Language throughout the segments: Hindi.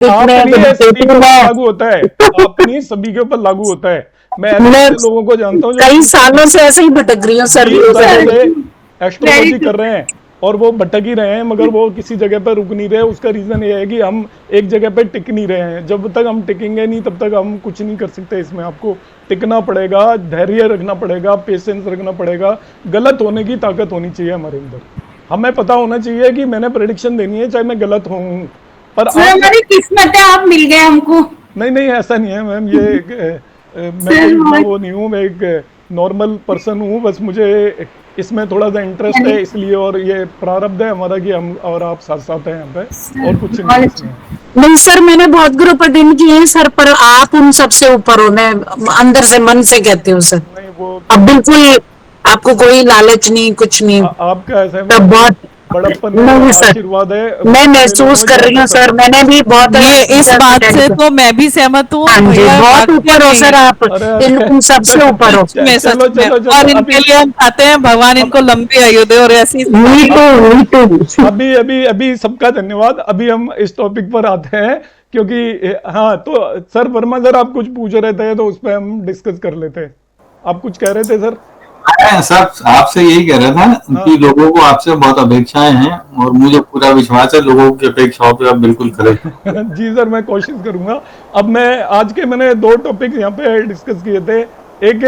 आप नहीं है, सभी के ऊपर लागू होता है। में आप नहीं, सभी के ऊपर लागू होता है। मैं ऐसे मैं ऐसे लोगों को जानता हूँ जो कई सालों से ऐसे ही भटक रही हूँ सर। 20 सालों से वेरी एस्ट्रोलॉजी ट्रू। कर रहे हैं और वो भटक ही रहे हैं, मगर वो किसी जगह पर रुक नहीं रहे। उसका रीजन ये है कि हम एक जगह पर टिक नहीं रहे हैं। जब तक हम टिकेंगे नहीं तब तक हम कुछ नहीं कर सकते। इसमें आपको टिकना पड़ेगा, धैर्य रखना पड़ेगा, पेशेंस रखना पड़ेगा। गलत होने की ताकत होनी चाहिए हमारे अंदर। हमें पता होना चाहिए कि मैंने प्रेडिक्शन देनी है चाहे मैं गलत हूँ, पर सर आपको हमारी किस्मत है, आप मिल गए हमको। नहीं नहीं, ऐसा नहीं है मैम। ये मैं सर कोई इतना हमारी वो नहीं हूँ। मैं एक नॉर्मल पर्सन हूँ। बस मुझे इसमें थोड़ा सा इंटरेस्ट है इसलिए, और ये प्रारब्ध है हमारा कि हम और आप साथ साथ हैं यहाँ पे, और कुछ नहीं है इसमें। नहीं सर, मैंने बहुत ग्रुप अटेंड किए हैं सर, पर आप उन सबसे ऊपर हो। मैं अंदर से मन से कहती हूँ सर। नहीं वो अब बिल्कुल आपको कोई लालच नहीं, कुछ नहीं। आपका ऐसा है तब मैम, बहुत बड़प्पन है, नहीं सर, आशीर्वाद है। मैं बड़े महसूस लोगों कर जो रही आपको हूँ सर। सपोर्ट मैंने करते भी बहुत ये इस बात से तो मैं भी सहमत हूँ हाँ जी, भैया, बहुत वाकई ऊपर हो में सर आप। हैं। अरे उन सबसे ऊपर हो। सच में सच चलो में। चलो चलो, और अभी इनके लिए हम चाहते हैं भगवान अब इनको लंबी आयु दे और ऐसी मी सेवा टू, अब मी टू। अभी अभी अभी सबका धन्यवाद। अभी हम इस टॉपिक पर आते हैं, क्योंकि हाँ, तो सर वर्मा सर आप कुछ पूछ रहे थे तो उस पर हम डिस्कस कर लेते हैं। आप कुछ कह रहे थे सर? मैं सब आपसे यही कह रहा था हाँ कि लोगों को आपसे बहुत अपेक्षाएं हैं और मुझे पूरा विश्वास है लोगों की अपेक्षाओं पे आप बिल्कुल खरे उतरेंगे। जी सर, मैं कोशिश करूंगा। अब मैं आज के मैंने दो टॉपिक यहाँ पे डिस्कस किए थे। एक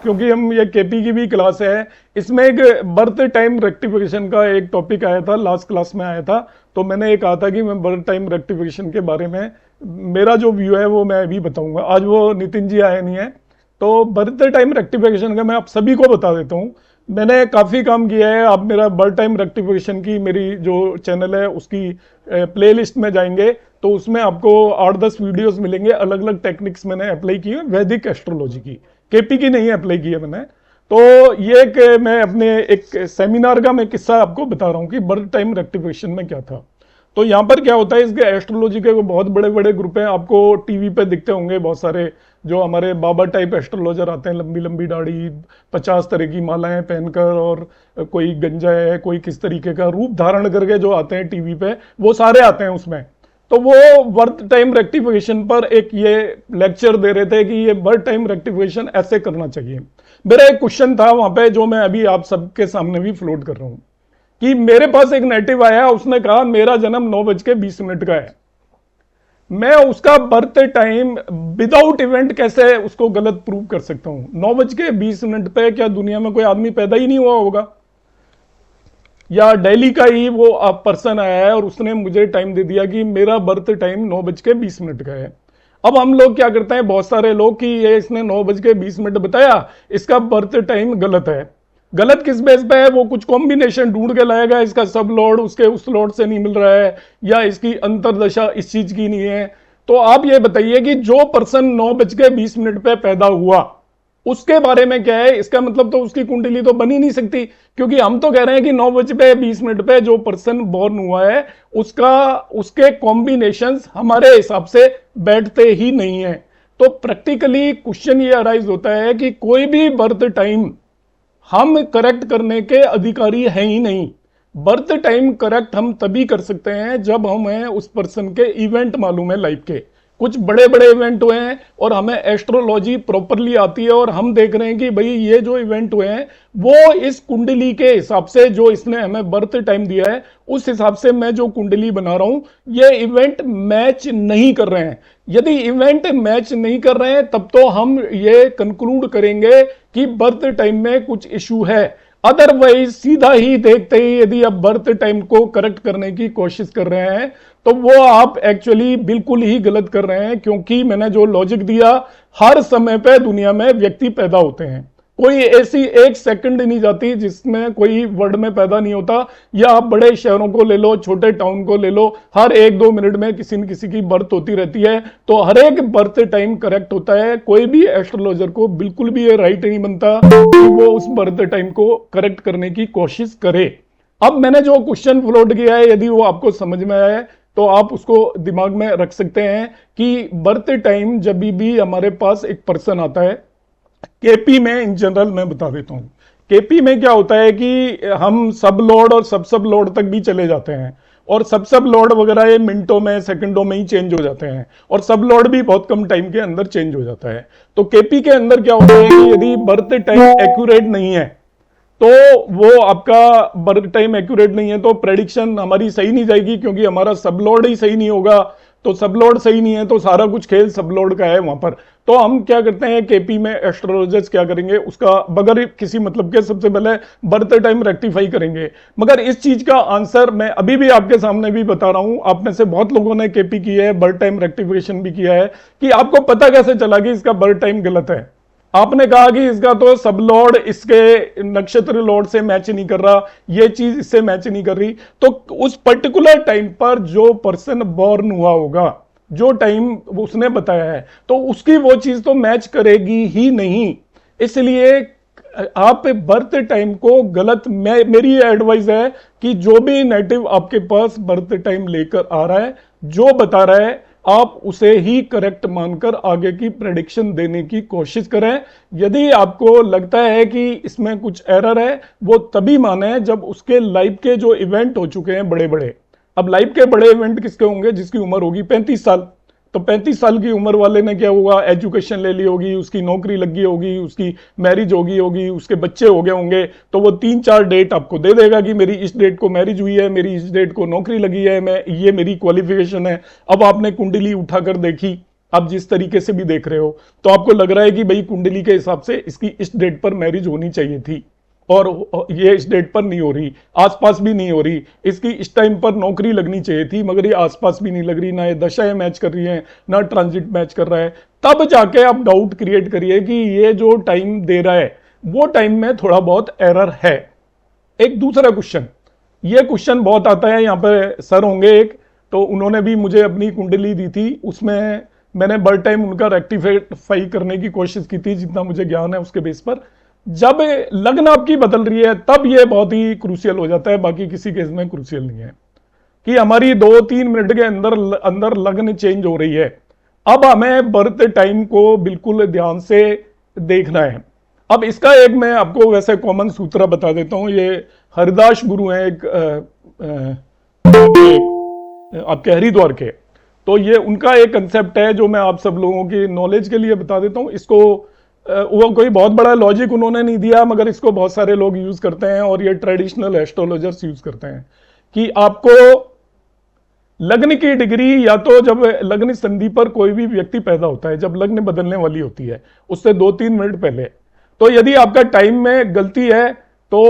क्योंकि हम ये केपी की भी क्लास है, इसमें एक बर्थ टाइम रेक्टिफिकेशन का एक टॉपिक आया था, लास्ट क्लास में आया था। तो मैंने ये कहा था कि मैं बर्थ टाइम रेक्टिफिकेशन के बारे में मेरा जो व्यू है वो मैं अभी बताऊंगा। आज वो नितिन जी आए नहीं है, तो बर्थ टाइम रेक्टिफिकेशन का मैं आप सभी को बता देता हूँ। मैंने काफ़ी काम किया है। आप मेरा बर्थ टाइम रेक्टिफिकेशन की मेरी जो चैनल है उसकी प्लेलिस्ट में जाएंगे तो उसमें आपको 8-10 वीडियोस मिलेंगे। अलग अलग टेक्निक्स मैंने अप्लाई की है वैदिक एस्ट्रोलॉजी की, केपी की नहीं अप्लाई की है मैंने। तो ये एक मैं अपने एक सेमिनार का मैं किस्सा आपको बता रहा हूँ कि बर्थ टाइम रेक्टिफिकेशन में क्या था। तो यहाँ पर क्या होता है, इसके एस्ट्रोलॉजी के बहुत बड़े बड़े ग्रुप हैं, आपको टीवी पे दिखते होंगे बहुत सारे। जो हमारे बाबा टाइप एस्ट्रोलॉजर आते हैं, लंबी लंबी दाढ़ी, 50 तरह की मालाएं पहनकर, और कोई गंजा है, कोई किस तरीके का रूप धारण करके जो आते हैं टीवी पे, वो सारे आते हैं उसमें। तो वो बर्थ टाइम रेक्टिफिकेशन पर एक ये लेक्चर दे रहे थे कि ये बर्थ टाइम रेक्टिफिकेशन ऐसे करना चाहिए। मेरा एक क्वेश्चन था वहां पे जो मैं अभी आप सबके सामने भी फ्लोट कर रहा हूं कि मेरे पास एक नेटिव आया, उसने कहा मेरा जन्म 9:20 का है। मैं उसका बर्थ टाइम विदाउट इवेंट कैसे उसको गलत प्रूव कर सकता हूं? 9:20 पे क्या दुनिया में कोई आदमी पैदा ही नहीं हुआ होगा? या दिल्ली का ही वो पर्सन आया है और उसने मुझे टाइम दे दिया कि मेरा बर्थ टाइम 9:20 का है। अब हम लोग क्या करते हैं, बहुत सारे लोग, कि ये इसने 9:20 बताया, इसका बर्थ टाइम गलत है। गलत किस बेस पे है? वो कुछ कॉम्बिनेशन ढूंढ के लाएगा, इसका सब लॉर्ड उसके उस लॉर्ड से नहीं मिल रहा है, या इसकी अंतरदशा इस चीज की नहीं है। तो आप ये बताइए कि जो पर्सन 9:20 पे पैदा हुआ उसके बारे में क्या है? इसका मतलब तो उसकी कुंडली तो बन ही नहीं सकती, क्योंकि हम तो कह रहे हैं कि 9:20 पे जो पर्सन बॉर्न हुआ है उसका उसके कॉम्बिनेशंस हमारे हिसाब से बैठते ही नहीं है। तो प्रैक्टिकली क्वेश्चन ये अराइज होता है कि कोई भी बर्थ टाइम हम करेक्ट करने के अधिकारी हैं ही नहीं। बर्थ टाइम करेक्ट हम तभी कर सकते हैं जब हमें उस पर्सन के इवेंट मालूम है लाइफ के। कुछ बड़े बड़े इवेंट हुए हैं और हमें एस्ट्रोलॉजी प्रॉपरली आती है और हम देख रहे हैं कि भाई ये जो इवेंट हुए हैं वो इस कुंडली के हिसाब से, जो इसने हमें बर्थ टाइम दिया है उस हिसाब से मैं जो कुंडली बना रहा हूं ये इवेंट मैच नहीं कर रहे हैं। यदि इवेंट मैच नहीं कर रहे हैं तब तो हम ये कंक्लूड करेंगे कि बर्थ टाइम में कुछ इशू है। अदरवाइज सीधा ही देखते ही यदि आप बर्थ टाइम को करेक्ट करने की कोशिश कर रहे हैं तो वो आप एक्चुअली बिल्कुल ही गलत कर रहे हैं, क्योंकि मैंने जो लॉजिक दिया, हर समय पे दुनिया में व्यक्ति पैदा होते हैं। कोई ऐसी एक सेकंड नहीं जाती जिसमें कोई वर्ल्ड में पैदा नहीं होता। या आप बड़े शहरों को ले लो, छोटे टाउन को ले लो, हर 1-2 मिनट में किसी न किसी की बर्थ होती रहती है। तो हर एक बर्थ टाइम करेक्ट होता है। कोई भी एस्ट्रोलॉजर को बिल्कुल भी ये राइट नहीं बनता कि वो उस बर्थ टाइम को करेक्ट करने की कोशिश करे। अब मैंने जो क्वेश्चन फ्लोट किया है, यदि वो आपको समझ में आया है तो आप उसको दिमाग में रख सकते हैं कि बर्थ टाइम जब भी हमारे पास एक पर्सन आता है, केपी में इन जनरल मैं बता देता हूं। केपी में क्या होता है कि हम सब लॉर्ड और सब लॉर्ड तक भी चले जाते हैं और सब लोड वगैरह ये मिनटों में सेकंडों में ही चेंज हो जाते हैं, और सब लोड भी बहुत कम टाइम के अंदर चेंज हो जाता है। तो केपी के अंदर क्या होता है कि यदि बर्थ टाइम एक्यूरेट नहीं है तो वो आपका बर्थ टाइम एक्यूरेट नहीं है तो प्रेडिक्शन हमारी सही नहीं जाएगी, क्योंकि हमारा सब लोड ही सही नहीं होगा। तो सब लोड सही नहीं है तो सारा कुछ खेल सब लोड का है वहां पर। तो हम क्या करते हैं केपी में, एस्ट्रोलॉजर्स क्या करेंगे, उसका बगैर किसी मतलब के सबसे पहले बर्थ टाइम रेक्टिफाई करेंगे। मगर इस चीज का आंसर मैं अभी भी आपके सामने भी बता रहा हूं, आप में से बहुत लोगों ने केपी की है, बर्थ टाइम रेक्टिफिकेशन भी किया है, कि आपको पता कैसे चला कि इसका बर्थ टाइम गलत है। आपने कहा कि इसका तो सब लॉर्ड इसके नक्षत्र लॉर्ड से मैच नहीं कर रहा, ये चीज इससे मैच नहीं कर रही। तो उस पर्टिकुलर टाइम पर जो पर्सन बॉर्न हुआ होगा, जो टाइम उसने बताया है, तो उसकी वो चीज तो मैच करेगी ही नहीं। इसलिए आप बर्थ टाइम को गलत, मेरी एडवाइस है कि जो भी नेटिव आपके पास बर्थ टाइम लेकर आ रहा है, जो बता रहा है, आप उसे ही करेक्ट मानकर आगे की प्रेडिक्शन देने की कोशिश करें। यदि आपको लगता है कि इसमें कुछ एरर है, वो तभी माने जब उसके लाइफ के जो इवेंट हो चुके हैं बड़े बड़े। अब लाइफ के बड़े इवेंट किसके होंगे? जिसकी उम्र होगी 35 साल। तो 35 साल की उम्र वाले ने क्या हुआ, एजुकेशन ले ली होगी, उसकी नौकरी लगी होगी, उसकी मैरिज होगी, उसके बच्चे हो गए होंगे, तो वो 3-4 डेट आपको दे देगा कि मेरी इस डेट को मैरिज हुई है, मेरी इस डेट को नौकरी लगी है, मैं ये मेरी क्वालिफिकेशन है। अब आपने कुंडली उठाकर देखी, आप जिस तरीके से भी देख रहे हो, तो आपको लग रहा है कि भाई कुंडली के हिसाब से इसकी इस डेट पर मैरिज होनी चाहिए थी, और ये इस डेट पर नहीं हो रही, आसपास भी नहीं हो रही। इसकी इस टाइम पर नौकरी लगनी चाहिए थी, मगर ये आसपास भी नहीं लग रही, ना ये दशाएं मैच कर रही हैं, ना ट्रांजिट मैच कर रहा है। तब जाके आप डाउट क्रिएट करिए कि ये जो टाइम दे रहा है वो टाइम में थोड़ा बहुत एरर है। एक दूसरा क्वेश्चन, ये क्वेश्चन बहुत आता है, यहाँ पे सर होंगे एक, तो उन्होंने भी मुझे अपनी कुंडली दी थी, उसमें मैंने बर्थ टाइम उनका रेक्टिफाई करने की कोशिश की थी, जितना मुझे ज्ञान है उसके बेस पर। जब लग्न आपकी बदल रही है तब यह बहुत ही क्रूशियल हो जाता है, बाकी किसी केस में क्रूशियल नहीं है, कि हमारी 2-3 मिनट के अंदर लग्न चेंज हो रही है। अब हमें बर्थ टाइम को बिल्कुल ध्यान से देखना है। अब इसका एक मैं आपको वैसे कॉमन सूत्र बता देता हूं। ये हरिदास गुरु हैं एक आपके हरिद्वार के, तो ये उनका एक कंसेप्ट है जो मैं आप सब लोगों की नॉलेज के लिए बता देता हूं। इसको वो कोई बहुत बड़ा लॉजिक उन्होंने नहीं दिया, मगर इसको बहुत सारे लोग यूज करते हैं, और ये ट्रेडिशनल एस्ट्रोलॉजर्स यूज करते हैं कि आपको लग्न की डिग्री, या तो जब लग्न संधि पर कोई भी व्यक्ति पैदा होता है, जब लग्न बदलने वाली होती है उससे 2-3 मिनट पहले, तो यदि आपका टाइम में गलती है तो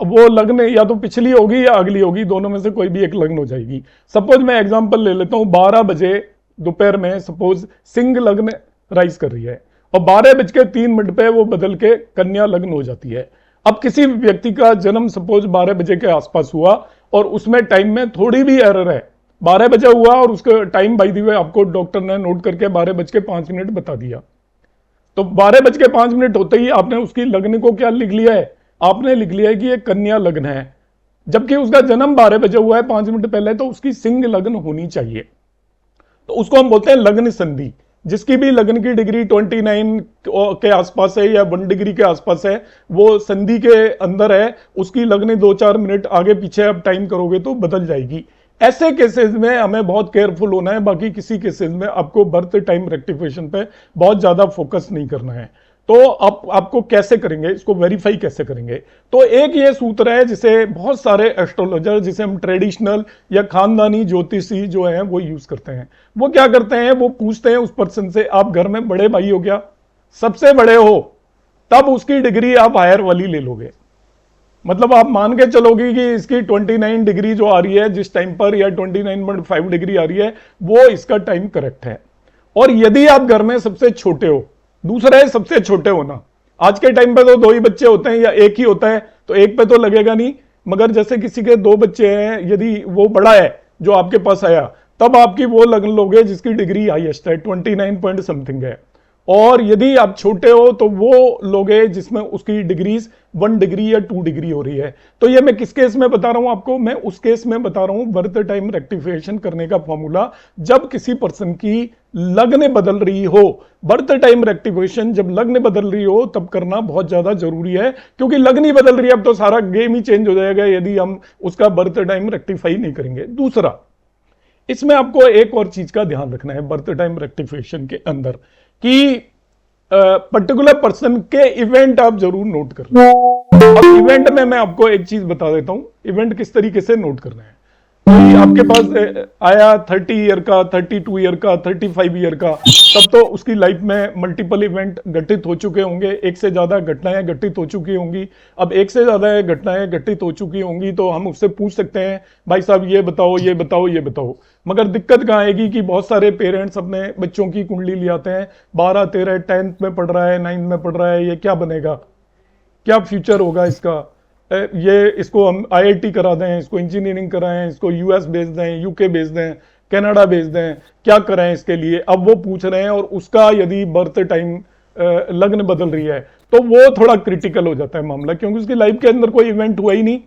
वो लग्न या तो पिछली होगी या अगली होगी, दोनों में से कोई भी एक लग्न हो जाएगी। सपोज मैं एग्जांपल ले लेता हूं, 12 बजे दोपहर में सपोज सिंह लग्न राइज कर रही है, और 12:03 पे वो बदल के कन्या लग्न हो जाती है। अब किसी व्यक्ति का जन्म सपोज 12 बजे के आसपास हुआ, और उसमें टाइम में थोड़ी भी एरर है, 12 बजे हुआ और उसका टाइम बाय द वे आपको डॉक्टर ने नोट करके 12:05 बता दिया, तो 12:05 होते ही आपने उसकी लग्न को क्या लिख लिया है? आपने लिख लिया है कि ये कन्या लग्न है, जबकि उसका जन्म 12 बजे हुआ है 5 मिनट पहले, तो उसकी सिंह लग्न होनी चाहिए। तो उसको हम बोलते हैं लग्न संधि। जिसकी भी लग्न की डिग्री 29 के आसपास है या 1 डिग्री के आसपास है, वो संधि के अंदर है, उसकी लग्न 2-4 मिनट आगे पीछे आप टाइम करोगे तो बदल जाएगी। ऐसे केसेस में हमें बहुत केयरफुल होना है, बाकी किसी केसेस में आपको बर्थ टाइम रेक्टिफिकेशन पे बहुत ज्यादा फोकस नहीं करना है। तो आपको कैसे करेंगे, इसको वेरीफाई कैसे करेंगे? तो एक ये सूत्र है जिसे बहुत सारे एस्ट्रोलॉजर, जिसे हम ट्रेडिशनल या खानदानी ज्योतिषी जो है वो यूज करते हैं। वो क्या करते हैं, वो पूछते हैं उस पर्सन से, आप घर में बड़े भाई हो क्या? सबसे बड़े हो, तब उसकी डिग्री आप हायर वाली ले लोगे। मतलब आप मान के चलोगे कि इसकी 29 डिग्री जो आ रही है जिस टाइम पर, या 29.5 डिग्री आ रही है, वो इसका टाइम करेक्ट है। और यदि आप घर में सबसे छोटे हो, दूसरा है सबसे छोटे होना। आज के टाइम पे तो 2 ही बच्चे होते हैं या एक ही होता है, तो एक पे तो लगेगा नहीं, मगर जैसे किसी के 2 बच्चे हैं, यदि वो बड़ा है जो आपके पास आया, तब आपकी वो लगन लोगे जिसकी डिग्री हाईएस्ट है, 29 पॉइंट समथिंग है। और यदि आप छोटे हो तो वो लोग हैं जिसमें उसकी डिग्रीज 1 डिग्री या 2 डिग्री हो रही है। तो ये मैं किस केस में बता रहा हूं आपको, मैं उस केस में बता रहा हूं बर्थ टाइम रेक्टिफिकेशन करने का फॉर्मूला जब किसी पर्सन की लग्न बदल रही हो। बर्थ टाइम रेक्टिफिकेशन जब लग्न बदल रही हो तब करना बहुत ज्यादा जरूरी है, क्योंकि लग्न ही बदल रही है अब तो सारा गेम ही चेंज हो जाएगा यदि हम उसका बर्थ टाइम रेक्टिफाई नहीं करेंगे। दूसरा, इसमें आपको एक और चीज का ध्यान रखना है बर्थ टाइम रेक्टिफिकेशन के अंदर कि पर्टिकुलर पर्सन के इवेंट आप जरूर नोट कर लें। अब इवेंट में मैं आपको एक चीज बता देता हूं, इवेंट किस तरीके से नोट करना है। कोई आपके पास आया 30 ईयर का, 32 ईयर का, 35 ईयर का, तब तो उसकी लाइफ में मल्टीपल इवेंट घटित हो चुके होंगे, एक से ज्यादा घटनाएं घटित हो चुकी होंगी। अब एक से ज्यादा घटनाएं घटित हो चुकी होंगी तो हम उससे पूछ सकते हैं भाई साहब ये बताओ ये बताओ ये बताओ, मगर दिक्कत कहाँ आएगी कि बहुत सारे पेरेंट्स अपने बच्चों की कुंडली ले आते हैं, 12, 13, 10th में पढ़ रहा है, 9th में पढ़ रहा है, ये क्या बनेगा, क्या फ्यूचर होगा इसका, ये इसको हम आईआईटी करा दें, इसको इंजीनियरिंग कराएं, इसको यूएस भेज दें, यूके भेज दें, कनाडा भेज दें, क्या करें इसके लिए। अब वो पूछ रहे हैं और उसका यदि बर्थ टाइम लग्न बदल रही है तो वो थोड़ा क्रिटिकल हो जाता है मामला, क्योंकि उसकी लाइफ के अंदर कोई इवेंट हुआ ही नहीं।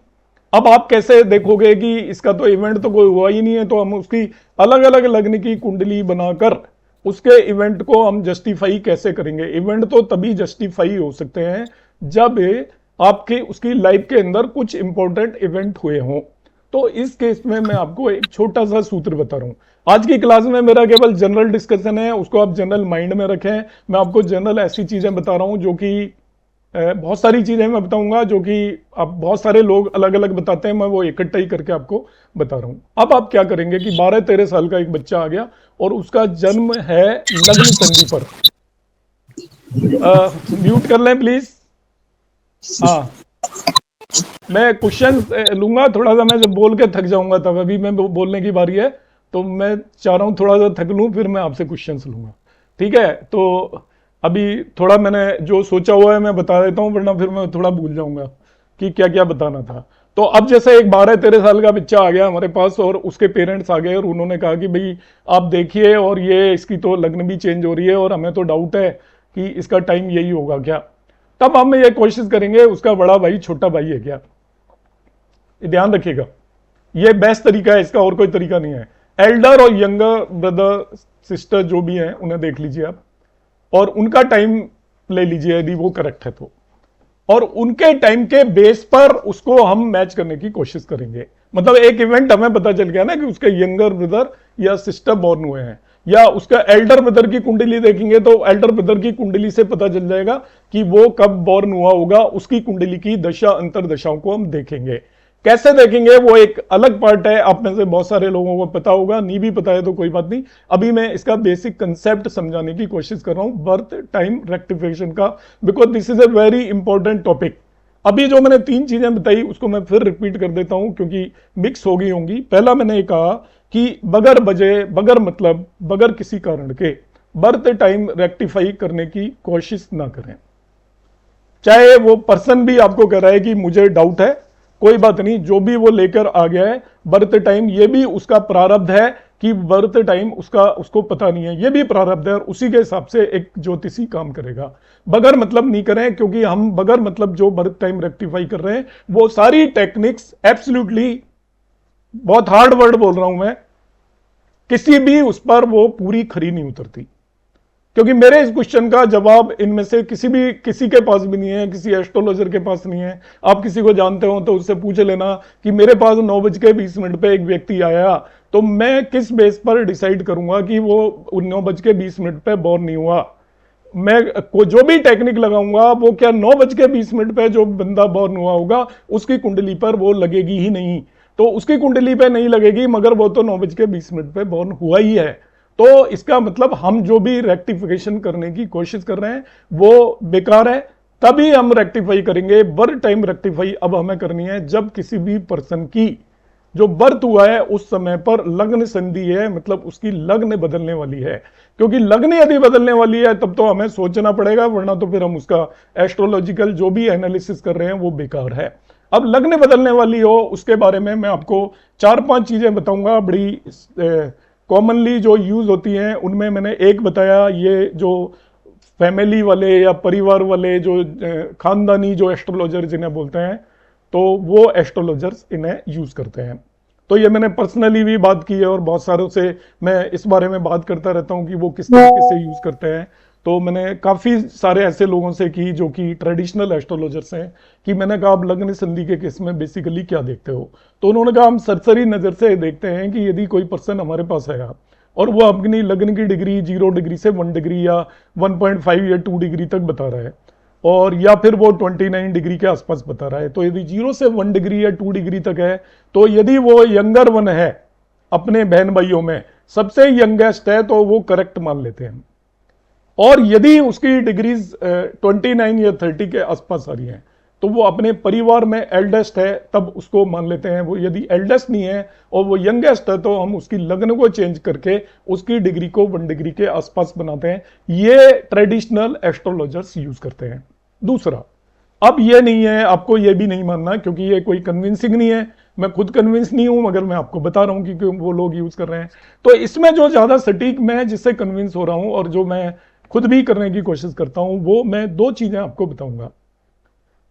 अब आप कैसे देखोगे कि इसका तो इवेंट तो कोई हुआ ही नहीं है, तो हम उसकी अलग अलग लग्न की कुंडली बनाकर उसके इवेंट को हम जस्टिफाई कैसे करेंगे। इवेंट तो तभी जस्टिफाई हो सकते हैं जब आपके उसकी लाइफ के अंदर कुछ इंपॉर्टेंट इवेंट हुए हों। तो इस केस में मैं आपको एक छोटा सा सूत्र बता रहा हूं। आज की क्लास में मेरा केवल जनरल डिस्कशन है, उसको आप जनरल माइंड में रखें। मैं आपको जनरल ऐसी चीजें बता रहा हूं जो कि बहुत सारी चीजें मैं बताऊंगा जो कि अब बहुत सारे लोग अलग अलग बताते हैं, मैं वो इकट्ठा ही करके आपको बता रहा हूं। अब आप क्या करेंगे कि 12-13 साल का एक बच्चा आ गया और उसका जन्म है लग्न संधि पर। म्यूट कर लें प्लीज। हाँ, मैं क्वेश्चन लूंगा, थोड़ा सा मैं जब बोल के थक जाऊंगा तब, अभी मैं बोलने की बारी है तो मैं चाह रहा हूं थोड़ा सा थक लूं, फिर मैं आपसे क्वेश्चंस लूंगा, ठीक है। तो अभी थोड़ा मैंने जो सोचा हुआ है मैं बता देता हूं, वरना फिर मैं थोड़ा भूल जाऊंगा कि क्या क्या बताना था। तो अब जैसे एक 12-13 साल का बच्चा आ गया हमारे पास और उसके पेरेंट्स आ गए और उन्होंने कहा कि भाई आप देखिए और ये इसकी तो लग्न भी चेंज हो रही है और हमें तो डाउट है कि इसका टाइम यही होगा क्या। तब हम ये कोशिश करेंगे उसका बड़ा भाई छोटा भाई है क्या। ध्यान रखिएगा, ये बेस्ट तरीका है, इसका और कोई तरीका नहीं है। एल्डर और यंगर ब्रदर सिस्टर जो भी हैं उन्हें देख लीजिए आप और उनका टाइम ले लीजिए यदि वो करेक्ट है तो, और उनके टाइम के बेस पर उसको हम मैच करने की कोशिश करेंगे। मतलब एक इवेंट हमें पता चल गया ना कि उसके यंगर ब्रदर या सिस्टर बॉर्न हुए हैं, या उसका एल्डर ब्रदर की कुंडली देखेंगे तो एल्डर ब्रदर की कुंडली से पता चल जाएगा कि वो कब बॉर्न हुआ होगा। उसकी कुंडली की दशा अंतर दशाओं को हम देखेंगे। कैसे देखेंगे वो एक अलग पार्ट है, आप में से बहुत सारे लोगों को पता होगा, नहीं भी पता है तो कोई बात नहीं। अभी मैं इसका बेसिक कंसेप्ट समझाने की कोशिश कर रहा हूं बर्थ टाइम रेक्टिफिकेशन का, because this is a very important topic. अभी जो मैंने 3 चीजें बताई उसको मैं फिर रिपीट कर देता हूं क्योंकि मिक्स हो गई होंगी। पहला मैंने कहा कि बगैर वजह, बगैर मतलब, बगैर किसी कारण के बर्थ टाइम रेक्टिफाई करने की कोशिश ना करें। चाहे वो पर्सन भी आपको कह रहा है कि मुझे डाउट है, कोई बात नहीं, जो भी वो लेकर आ गया है बर्थ टाइम, ये भी उसका प्रारब्ध है कि बर्थ टाइम उसको पता नहीं है, ये भी प्रारब्ध है और उसी के हिसाब से एक ज्योतिषी काम करेगा। बगैर मतलब नहीं करें, क्योंकि हम बगैर मतलब जो बर्थ टाइम रेक्टिफाई कर रहे हैं वो सारी टेक्निक्स एब्सोल्युटली, बहुत हार्ड वर्ड बोल रहा हूं मैं, किसी भी उस पर वो पूरी खरी नहीं उतरती। क्योंकि मेरे इस क्वेश्चन का जवाब इनमें से किसी के पास भी नहीं है, किसी एस्ट्रोलॉजर के पास नहीं है। आप किसी को जानते हो तो उससे पूछ लेना कि मेरे पास 9:20 पे एक व्यक्ति आया, तो मैं किस बेस पर डिसाइड करूंगा कि वो 9:20 पे बॉर्न नहीं हुआ। मैं जो भी टेक्निक लगाऊंगा वो क्या 9:20 पे जो बंदा बॉर्न हुआ होगा उसकी कुंडली पर वो लगेगी ही नहीं। तो उसकी कुंडली पे नहीं लगेगी, मगर वो तो 9:20 पे बॉर्न हुआ ही है। तो इसका मतलब हम जो भी रेक्टिफिकेशन करने की कोशिश कर रहे हैं वो बेकार है। तभी हम रेक्टिफाई करेंगे। बर्थ टाइम रेक्टिफाई अब हमें करनी है जब किसी भी पर्सन की जो बर्थ हुआ है उस समय पर लग्न संधि है, मतलब उसकी लग्न बदलने वाली है। क्योंकि लग्न यदि बदलने वाली है तब तो हमें सोचना पड़ेगा, वरना तो फिर हम उसका एस्ट्रोलॉजिकल जो भी एनालिसिस कर रहे हैं वो बेकार है। अब लग्न बदलने वाली हो उसके बारे में मैं आपको 4-5 चीजें बताऊंगा, बड़ी कॉमनली जो यूज होती हैं। उनमें मैंने एक बताया, ये जो फैमिली वाले या परिवार वाले जो खानदानी जो एस्ट्रोलॉजर जिन्हें बोलते हैं, तो वो एस्ट्रोलॉजर्स इन्हें यूज करते हैं। तो ये मैंने पर्सनली भी बात की है और बहुत सारों से मैं इस बारे में बात करता रहता हूँ कि वो किस तरीके से यूज करते हैं। तो मैंने काफी सारे ऐसे लोगों से की जो कि ट्रेडिशनल एस्ट्रोलॉजर्स हैं, कि मैंने कहा आप लग्न संधि के केस में बेसिकली क्या देखते हो, तो उन्होंने कहा हम सरसरी नजर से देखते हैं कि यदि कोई पर्सन हमारे पास आया और वो अपनी लग्न की डिग्री 0 डिग्री से 1 डिग्री या 1.5 या 2 डिग्री तक बता रहा है, और या फिर वो 29 डिग्री के आसपास बता रहा है, तो यदि 0 से 1 डिग्री या 2 डिग्री तक है, तो यदि वो यंगर वन है अपने बहन भाइयों में सबसे यंगेस्ट है, तो वो करेक्ट मान लेते हैं। और यदि उसकी डिग्रीज 29 या 30 के आसपास आ रही हैं, तो वो अपने परिवार में एल्डेस्ट है, तब उसको मान लेते हैं। वो यदि एल्डेस्ट नहीं है और वो यंगेस्ट है, तो हम उसकी लग्न को चेंज करके उसकी डिग्री को 1 डिग्री के आसपास बनाते हैं। ये ट्रेडिशनल एस्ट्रोलॉजर्स यूज करते हैं। दूसरा, अब ये नहीं है, आपको ये भी नहीं मानना, क्योंकि ये कोई कन्विंसिंग नहीं है, मैं खुद कन्विंस नहीं हूं, मगर मैं आपको बता रहा हूं कि वो लोग यूज कर रहे हैं। तो इसमें जो ज्यादा सटीक मैं जिससे कन्विंस हो रहा हूं और जो मैं खुद भी करने की कोशिश करता हूं, वो मैं 2 चीजें आपको बताऊंगा।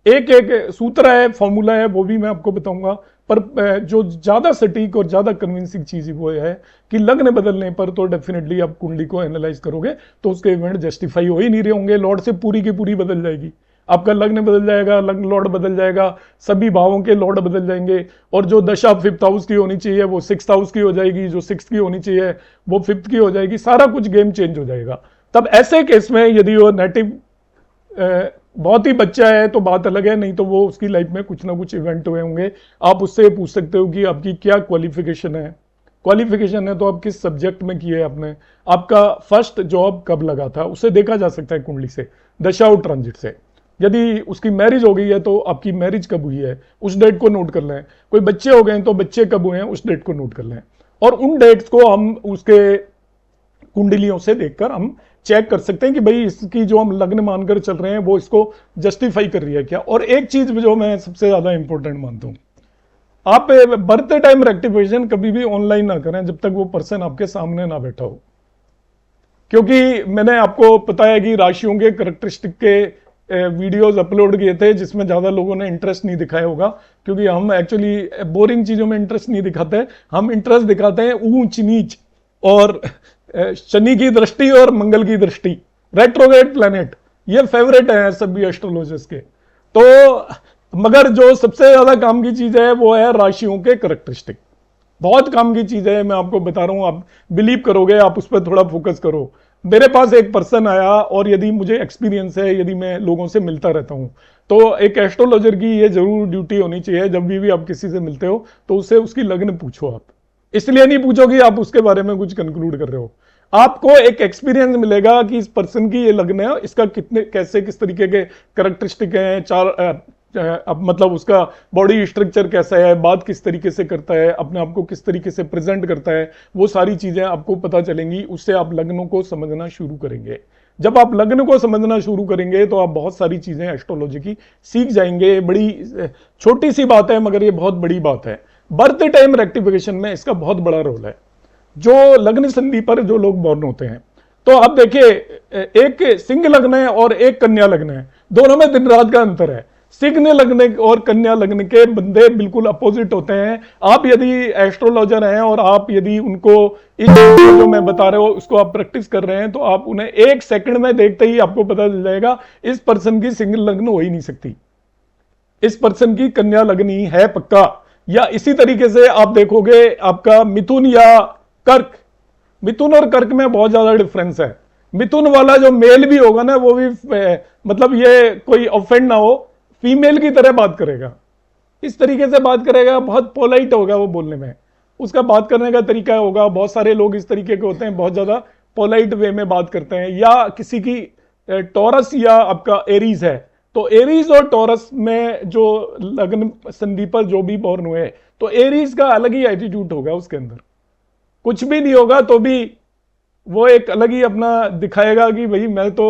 एक सूत्र है, फॉर्मूला है, वो भी मैं आपको बताऊंगा। पर जो ज्यादा सटीक और ज्यादा कन्विंसिंग चीज वो है कि लग्न बदलने पर तो डेफिनेटली आप कुंडली को एनालाइज करोगे तो उसके इवेंट जस्टिफाई हो ही नहीं रहे होंगे, लॉर्ड से पूरी की पूरी बदल जाएगी, आपका लग्न बदल जाएगा, लग्न लॉर्ड बदल जाएगा, सभी भावों के लॉर्ड बदल जाएंगे, और जो दशा 5th हाउस की होनी चाहिए वो 6th हाउस की हो जाएगी, जो 6th की होनी चाहिए वो 5th की हो जाएगी, सारा कुछ गेम चेंज हो जाएगा। तब ऐसे केस में यदि वो नेटिव बहुत ही बच्चा है तो बात अलग है, नहीं तो वो उसकी लाइफ में कुछ ना कुछ इवेंट हुए होंगे। आप उससे पूछ सकते हो कि आपकी क्या क्वालिफिकेशन है, क्वालिफिकेशन है तो आप किस सब्जेक्ट में किए आपने, आपका फर्स्ट जॉब कब लगा था, उससे देखा जा सकता है कुंडली से, दशा और ट्रांजिट से। यदि उसकी मैरिज हो गई है तो आपकी मैरिज कब हुई है उस डेट को नोट कर लें, कोई बच्चे हो गए हैं तो बच्चे कब हुए हैं उस डेट को नोट कर लें, और उन डेट्स को हम उसके कुंडलियों से देखकर हम चेक कर सकते हैं कि भाई इसकी जो हम लग्न मानकर चल रहे हैं वो इसको जस्टिफाई कर रही है क्या। और एक चीज जो मैं सबसे ज्यादा इंपॉर्टेंट मानता हूं, आप बर्थ टाइम रेक्टिफिकेशन कभी भी ऑनलाइन ना करें जब तक वो पर्सन आपके सामने ना बैठा हो, क्योंकि मैंने आपको बताया कि राशियों के करैक्टरिस्टिक के वीडियोस अपलोड किए थे जिसमें ज्यादा लोगों ने इंटरेस्ट नहीं दिखाया होगा, क्योंकि हम एक्चुअली बोरिंग चीजों में इंटरेस्ट नहीं दिखाते, हम इंटरेस्ट दिखाते हैं ऊंच नीच और शनि की दृष्टि और मंगल की दृष्टि, रेट्रोग्रेड प्लैनेट, ये फेवरेट है सभी एस्ट्रोलॉजर्स के। तो मगर जो सबसे ज्यादा काम की चीज है वो है राशियों के करैक्टरिस्टिक, बहुत काम की चीज है, मैं आपको बता रहा हूं, आप बिलीव करोगे, आप उस पर थोड़ा फोकस करो। मेरे पास एक पर्सन आया और यदि मुझे एक्सपीरियंस है, यदि मैं लोगों से मिलता रहता हूं, तो एक एस्ट्रोलॉजर की ये जरूर ड्यूटी होनी चाहिए, जब भी आप किसी से मिलते हो तो उससे उसकी लग्न पूछो। आप इसलिए नहीं पूछो कि आप उसके बारे में कुछ कंक्लूड कर रहे हो, आपको एक एक्सपीरियंस मिलेगा कि इस पर्सन की ये लग्न है, इसका कितने कैसे किस तरीके के करैक्टरिस्टिक हैं, अब मतलब उसका बॉडी स्ट्रक्चर कैसा है, बात किस तरीके से करता है, अपने आप को किस तरीके से प्रेजेंट करता है, वो सारी चीजें आपको पता चलेंगी। उससे आप लग्नों को समझना शुरू करेंगे। जब आप लग्न को समझना शुरू करेंगे तो आप बहुत सारी चीजें एस्ट्रोलॉजी की सीख जाएंगे। बड़ी छोटी सी बात है मगर ये बहुत बड़ी बात है। बर्थ टाइम रेक्टिफिकेशन में इसका बहुत बड़ा रोल है। जो लग्न संधि पर जो लोग बॉर्न होते हैं, तो अब देखिए, एक सिंह लग्न है और एक कन्या लग्न है, दोनों में दिन रात का अंतर है। सिंह लग्न और कन्या लग्न के बंदे बिल्कुल अपोजिट होते हैं। आप यदि एस्ट्रोलॉजर हैं और आप यदि उनको इस जो मैं बता रहा हूं उसको आप प्रैक्टिस कर रहे हैं, तो आप उन्हें 1 सेकंड में देखते ही आपको पता चल जाएगा इस पर्सन की सिंह लग्न हो ही नहीं सकती, इस पर्सन की कन्या लग्न ही है पक्का। या इसी तरीके से आप देखोगे आपका मिथुन या कर्क, मिथुन और कर्क में बहुत ज्यादा डिफरेंस है। मिथुन वाला जो मेल भी होगा ना, वो भी मतलब ये कोई ऑफेंड ना हो, फीमेल की तरह बात करेगा, इस तरीके से बात करेगा, बहुत पोलाइट होगा वो बोलने में, उसका बात करने का तरीका होगा। बहुत सारे लोग इस तरीके के होते हैं, बहुत ज्यादा पोलाइट वे में बात करते हैं। या किसी की टॉरस या आपका एरीज है, तो एरीज और टॉरस में जो लग्न संधि पर जो भी बॉर्न हुए, तो एरीज का अलग ही एटीट्यूड होगा, उसके अंदर कुछ भी नहीं होगा तो भी वो एक अलग ही अपना दिखाएगा कि भाई मैं तो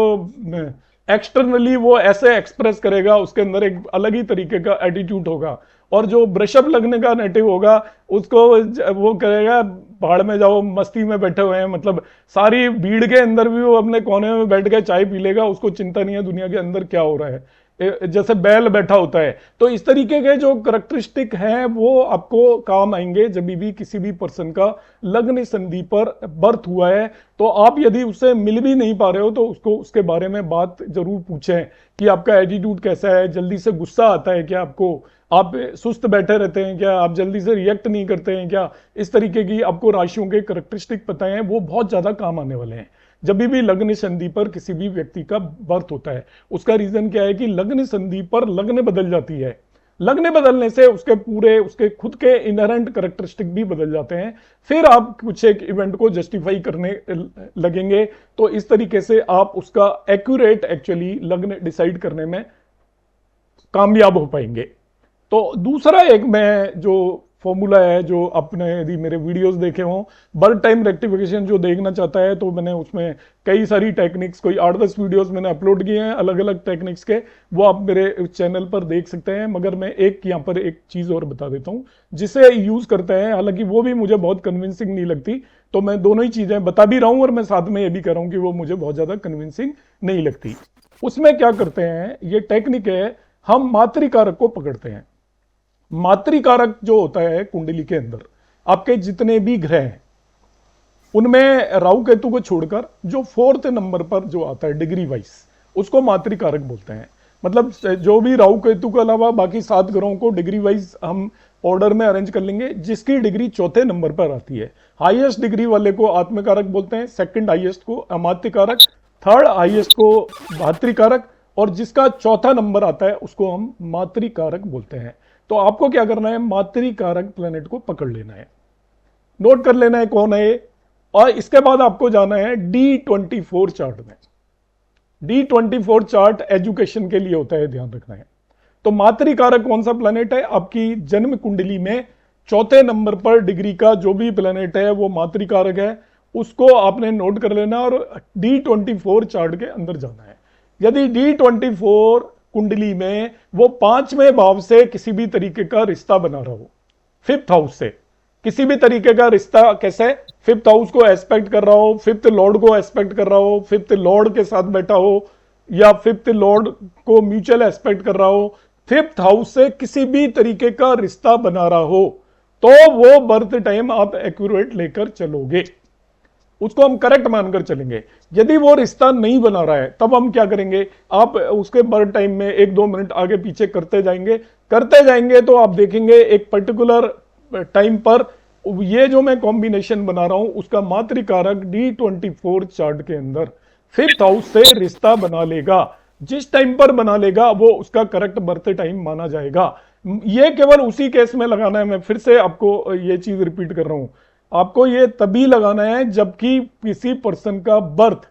एक्सटर्नली वो ऐसे एक्सप्रेस करेगा, उसके अंदर एक अलग ही तरीके का एटीट्यूड होगा। और जो वृषभ लगने का नेटिव होगा उसको वो करेगा पहाड़ में जाओ, मस्ती में बैठे हुए हैं, मतलब सारी भीड़ के अंदर भी वो अपने कोने में बैठ के चाय पी लेगा, उसको चिंता नहीं है दुनिया के अंदर क्या हो रहा है, जैसे बैल बैठा होता है। तो इस तरीके के जो करैक्टरिस्टिक हैं वो आपको काम आएंगे जब भी किसी भी पर्सन का लग्न संधि पर बर्थ हुआ है। तो आप यदि उससे मिल भी नहीं पा रहे हो तो उसको उसके बारे में बात जरूर पूछें कि आपका एटीट्यूड कैसा है, जल्दी से गुस्सा आता है क्या आपको, आप सुस्त बैठे रहते हैं क्या, आप जल्दी से रिएक्ट नहीं करते हैं क्या। इस तरीके की आपको राशियों के करैक्टरिस्टिक पता है, वो बहुत ज्यादा काम आने वाले हैं जब भी लग्न संधि पर किसी भी व्यक्ति का बर्थ होता है। उसका रीजन क्या है कि लग्न संधि पर लग्न बदल जाती है, लग्न बदलने से उसके पूरे उसके खुद के इनहेरेंट करैक्टरिस्टिक भी बदल जाते हैं, फिर आप कुछ एक इवेंट को जस्टिफाई करने लगेंगे। तो इस तरीके से आप उसका एक्यूरेट एक्चुअली लग्न डिसाइड करने में कामयाब हो पाएंगे। तो दूसरा एक मैं जो फॉर्मूला है, जो आपने यदि मेरे वीडियोस देखे हों, बर्थ टाइम रेक्टिफिकेशन जो देखना चाहता है तो मैंने उसमें कई सारी टेक्निक्स, कोई 8-10 वीडियोस मैंने अपलोड किए हैं अलग अलग टेक्निक्स के, वो आप मेरे चैनल पर देख सकते हैं। मगर मैं एक यहाँ पर एक चीज़ और बता देता हूँ जिसे यूज़ करते हैं, हालांकि वो भी मुझे बहुत कन्विंसिंग नहीं लगती, तो मैं दोनों ही चीज़ें बता भी रहा हूँ और मैं साथ में ये भी कह रहा हूँ कि वो मुझे बहुत ज़्यादा कन्विंसिंग नहीं लगती। उसमें क्या करते हैं, ये टेक्निक है, हम मातृकारक को पकड़ते हैं। मातृकारक जो होता है कुंडली के अंदर आपके जितने भी ग्रह हैं उनमें राहु केतु को छोड़कर जो 4th नंबर पर जो आता है डिग्री वाइज, उसको मातृकारक बोलते हैं। मतलब जो भी राहु केतु के अलावा बाकी 7 ग्रहों को डिग्री वाइज हम ऑर्डर में अरेंज कर लेंगे, जिसकी डिग्री 4थे नंबर पर आती है। हाईएस्ट डिग्री वाले को आत्मकारक बोलते हैं, सेकंड हाईएस्ट को अमात्यकारक, थर्ड हाईएस्ट को भातृकारक, और जिसका 4था नंबर आता है उसको हम मातृकारक बोलते हैं। तो आपको क्या करना है, मातृकारक प्लेनेट को पकड़ लेना है, नोट कर लेना है कौन है, और इसके बाद आपको जाना है D24 चार्ट में। D24 चार्ट एजुकेशन के लिए होता है, ध्यान रखना है। तो मातृकारक कौन सा प्लेनेट है, आपकी जन्म कुंडली में 4थे नंबर पर डिग्री का जो भी प्लेनेट है वो मातृकारक है, उसको आपने नोट कर लेना और D24 चार्ट के अंदर जाना है। यदि D24 कुंडली में वो 5वें भाव से किसी भी तरीके का रिश्ता बना रहा हो, 5th हाउस से किसी भी तरीके का रिश्ता, कैसे 5th हाउस को एस्पेक्ट कर रहा हो, 5th लॉर्ड को एस्पेक्ट कर रहा हो, 5th लॉर्ड के साथ बैठा हो, या 5th लॉर्ड को म्यूचुअल एस्पेक्ट कर रहा हो, 5th हाउस से किसी भी तरीके का रिश्ता बना रहा हो, तो वो बर्थ टाइम आप एक्यूरेट लेकर चलोगे, उसको हम करेक्ट मानकर चलेंगे। यदि वो रिश्ता नहीं बना रहा है तब हम क्या करेंगे, आप उसके बर्थ टाइम में 1-2 मिनट आगे पीछे करते जाएंगे तो आप देखेंगे एक पर्टिकुलर टाइम पर ये जो मैं कॉम्बिनेशन बना रहा हूं उसका मातृकारक D24 चार्ट के अंदर 5th हाउस से रिश्ता बना लेगा। जिस टाइम पर बना लेगा वो उसका करेक्ट बर्थ टाइम माना जाएगा। ये केवल उसी केस में लगाना है, मैं फिर से आपको ये चीज रिपीट कर रहा हूं, आपको ये तभी लगाना है जबकि किसी पर्सन का बर्थ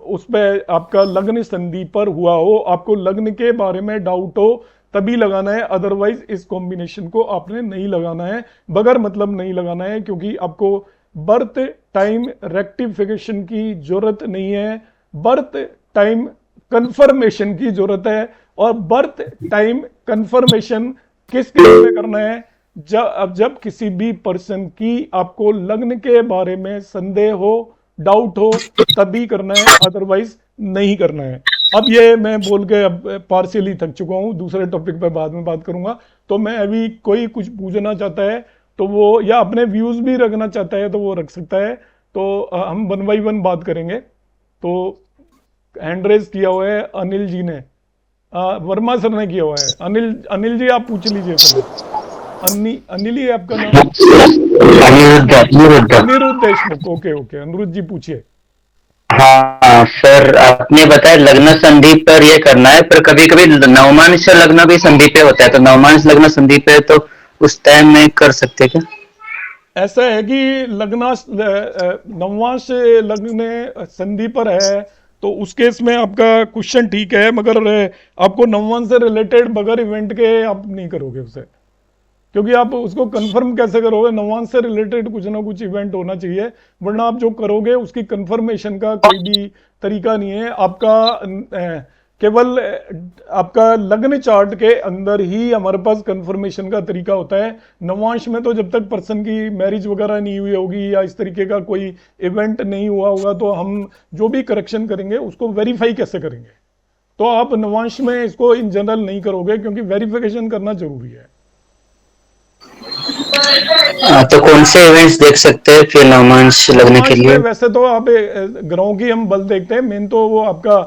उस पर आपका लग्न संधि पर हुआ हो, आपको लग्न के बारे में डाउट हो, तभी लगाना है। अदरवाइज इस कॉम्बिनेशन को आपने नहीं लगाना है, बगैर मतलब नहीं लगाना है, क्योंकि आपको बर्थ टाइम रेक्टिफिकेशन की जरूरत नहीं है, बर्थ टाइम कंफर्मेशन की जरूरत है। और बर्थ टाइम कंफर्मेशन किस केस में करना है, जब किसी भी पर्सन की आपको लग्न के बारे में संदेह हो, डाउट हो, तभी करना है, अदरवाइज नहीं करना है। अब ये मैं बोल के अब पार्शियली थक चुका हूं, दूसरे टॉपिक पर बाद में बात करूंगा। तो मैं अभी कोई कुछ पूछना चाहता है तो वो, या अपने व्यूज भी रखना चाहता है तो वो रख सकता है। तो हम 1 by 1 बात करेंगे। तो हैंड रेज किया हुआ है अनिल जी ने, वर्मा सर ने किया हुआ है। अनिल जी आप पूछ लीजिए पहले। अनिल ही आपका नाम? अनिरुद्ध देशमुख। ओके अनिरुद्ध जी पूछिए। हाँ सर, आपने बताया लग्न संधि पर ये करना है, पर कभी कभी नवमांश लग्न भी संधि पे होता है, तो नवमांश लग्न संधि पे तो उस टाइम में कर सकते क्या? ऐसा है कि नवमांश लग्न संधि पर है तो उस केस में आपका क्वेश्चन ठीक है, मगर आपको नवमांश से रिलेटेड बगैर इवेंट के आप नहीं करोगे उसे, क्योंकि आप उसको कंफर्म कैसे करोगे, नवमांश से रिलेटेड कुछ ना कुछ इवेंट होना चाहिए, वरना आप जो करोगे उसकी कंफर्मेशन का कोई भी तरीका नहीं है। आपका केवल आपका लग्न चार्ट के अंदर ही हमारे पास कंफर्मेशन का तरीका होता है। नवांश में तो जब तक पर्सन की मैरिज वगैरह नहीं हुई होगी या इस तरीके का कोई इवेंट नहीं हुआ होगा तो हम जो भी करेक्शन करेंगे उसको वेरीफाई कैसे करेंगे? तो आप नवांश में इसको इन जनरल नहीं करोगे क्योंकि वेरिफिकेशन करना जरूरी है। तो कौन से इवेंट्स देख सकते हैं फिर नवमांश लगने के लिए? वैसे तो आप ग्रहों की हम बल देखते हैं, मेन तो वो आपका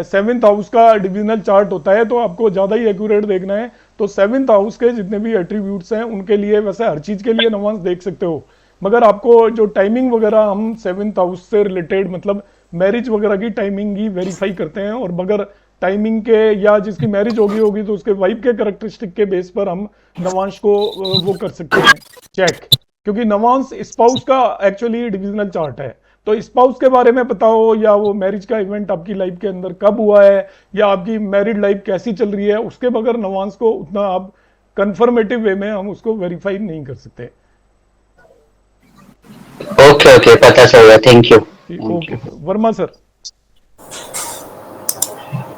7th हाउस का डिविजनल चार्ट होता है, तो आपको ज्यादा ही एक्यूरेट देखना है तो 7th हाउस के जितने भी एट्रीब्यूट्स हैं उनके लिए वैसे हर चीज के लिए नवांश देख सकते हो, मगर आपको जो टाइमिंग वगैरह हम 7th हाउस से रिलेटेड मतलब मैरिज वगैरह की टाइमिंग ही वेरीफाई करते हैं, और बगैर टाइमिंग के या जिसकी मैरिज होगी तो उसके वाइफ के कैरेक्टरिस्टिक के बेस पर हम नवांश को वो कर सकते हैं चेक, क्योंकि नवांश स्पाउस का एक्चुअली डिविजनल चार्ट है। तो स्पाउस के बारे में पता हो या वो मैरिज का इवेंट आपकी लाइफ के अंदर कब हुआ है या आपकी मैरिड लाइफ कैसी चल रही है, उसके बगैर नवांश को उतना आप कंफर्मेटिव वे में हम उसको वेरीफाई नहीं कर सकते। ओके ओके, पता चल गया, thank you. Okay Verma sir.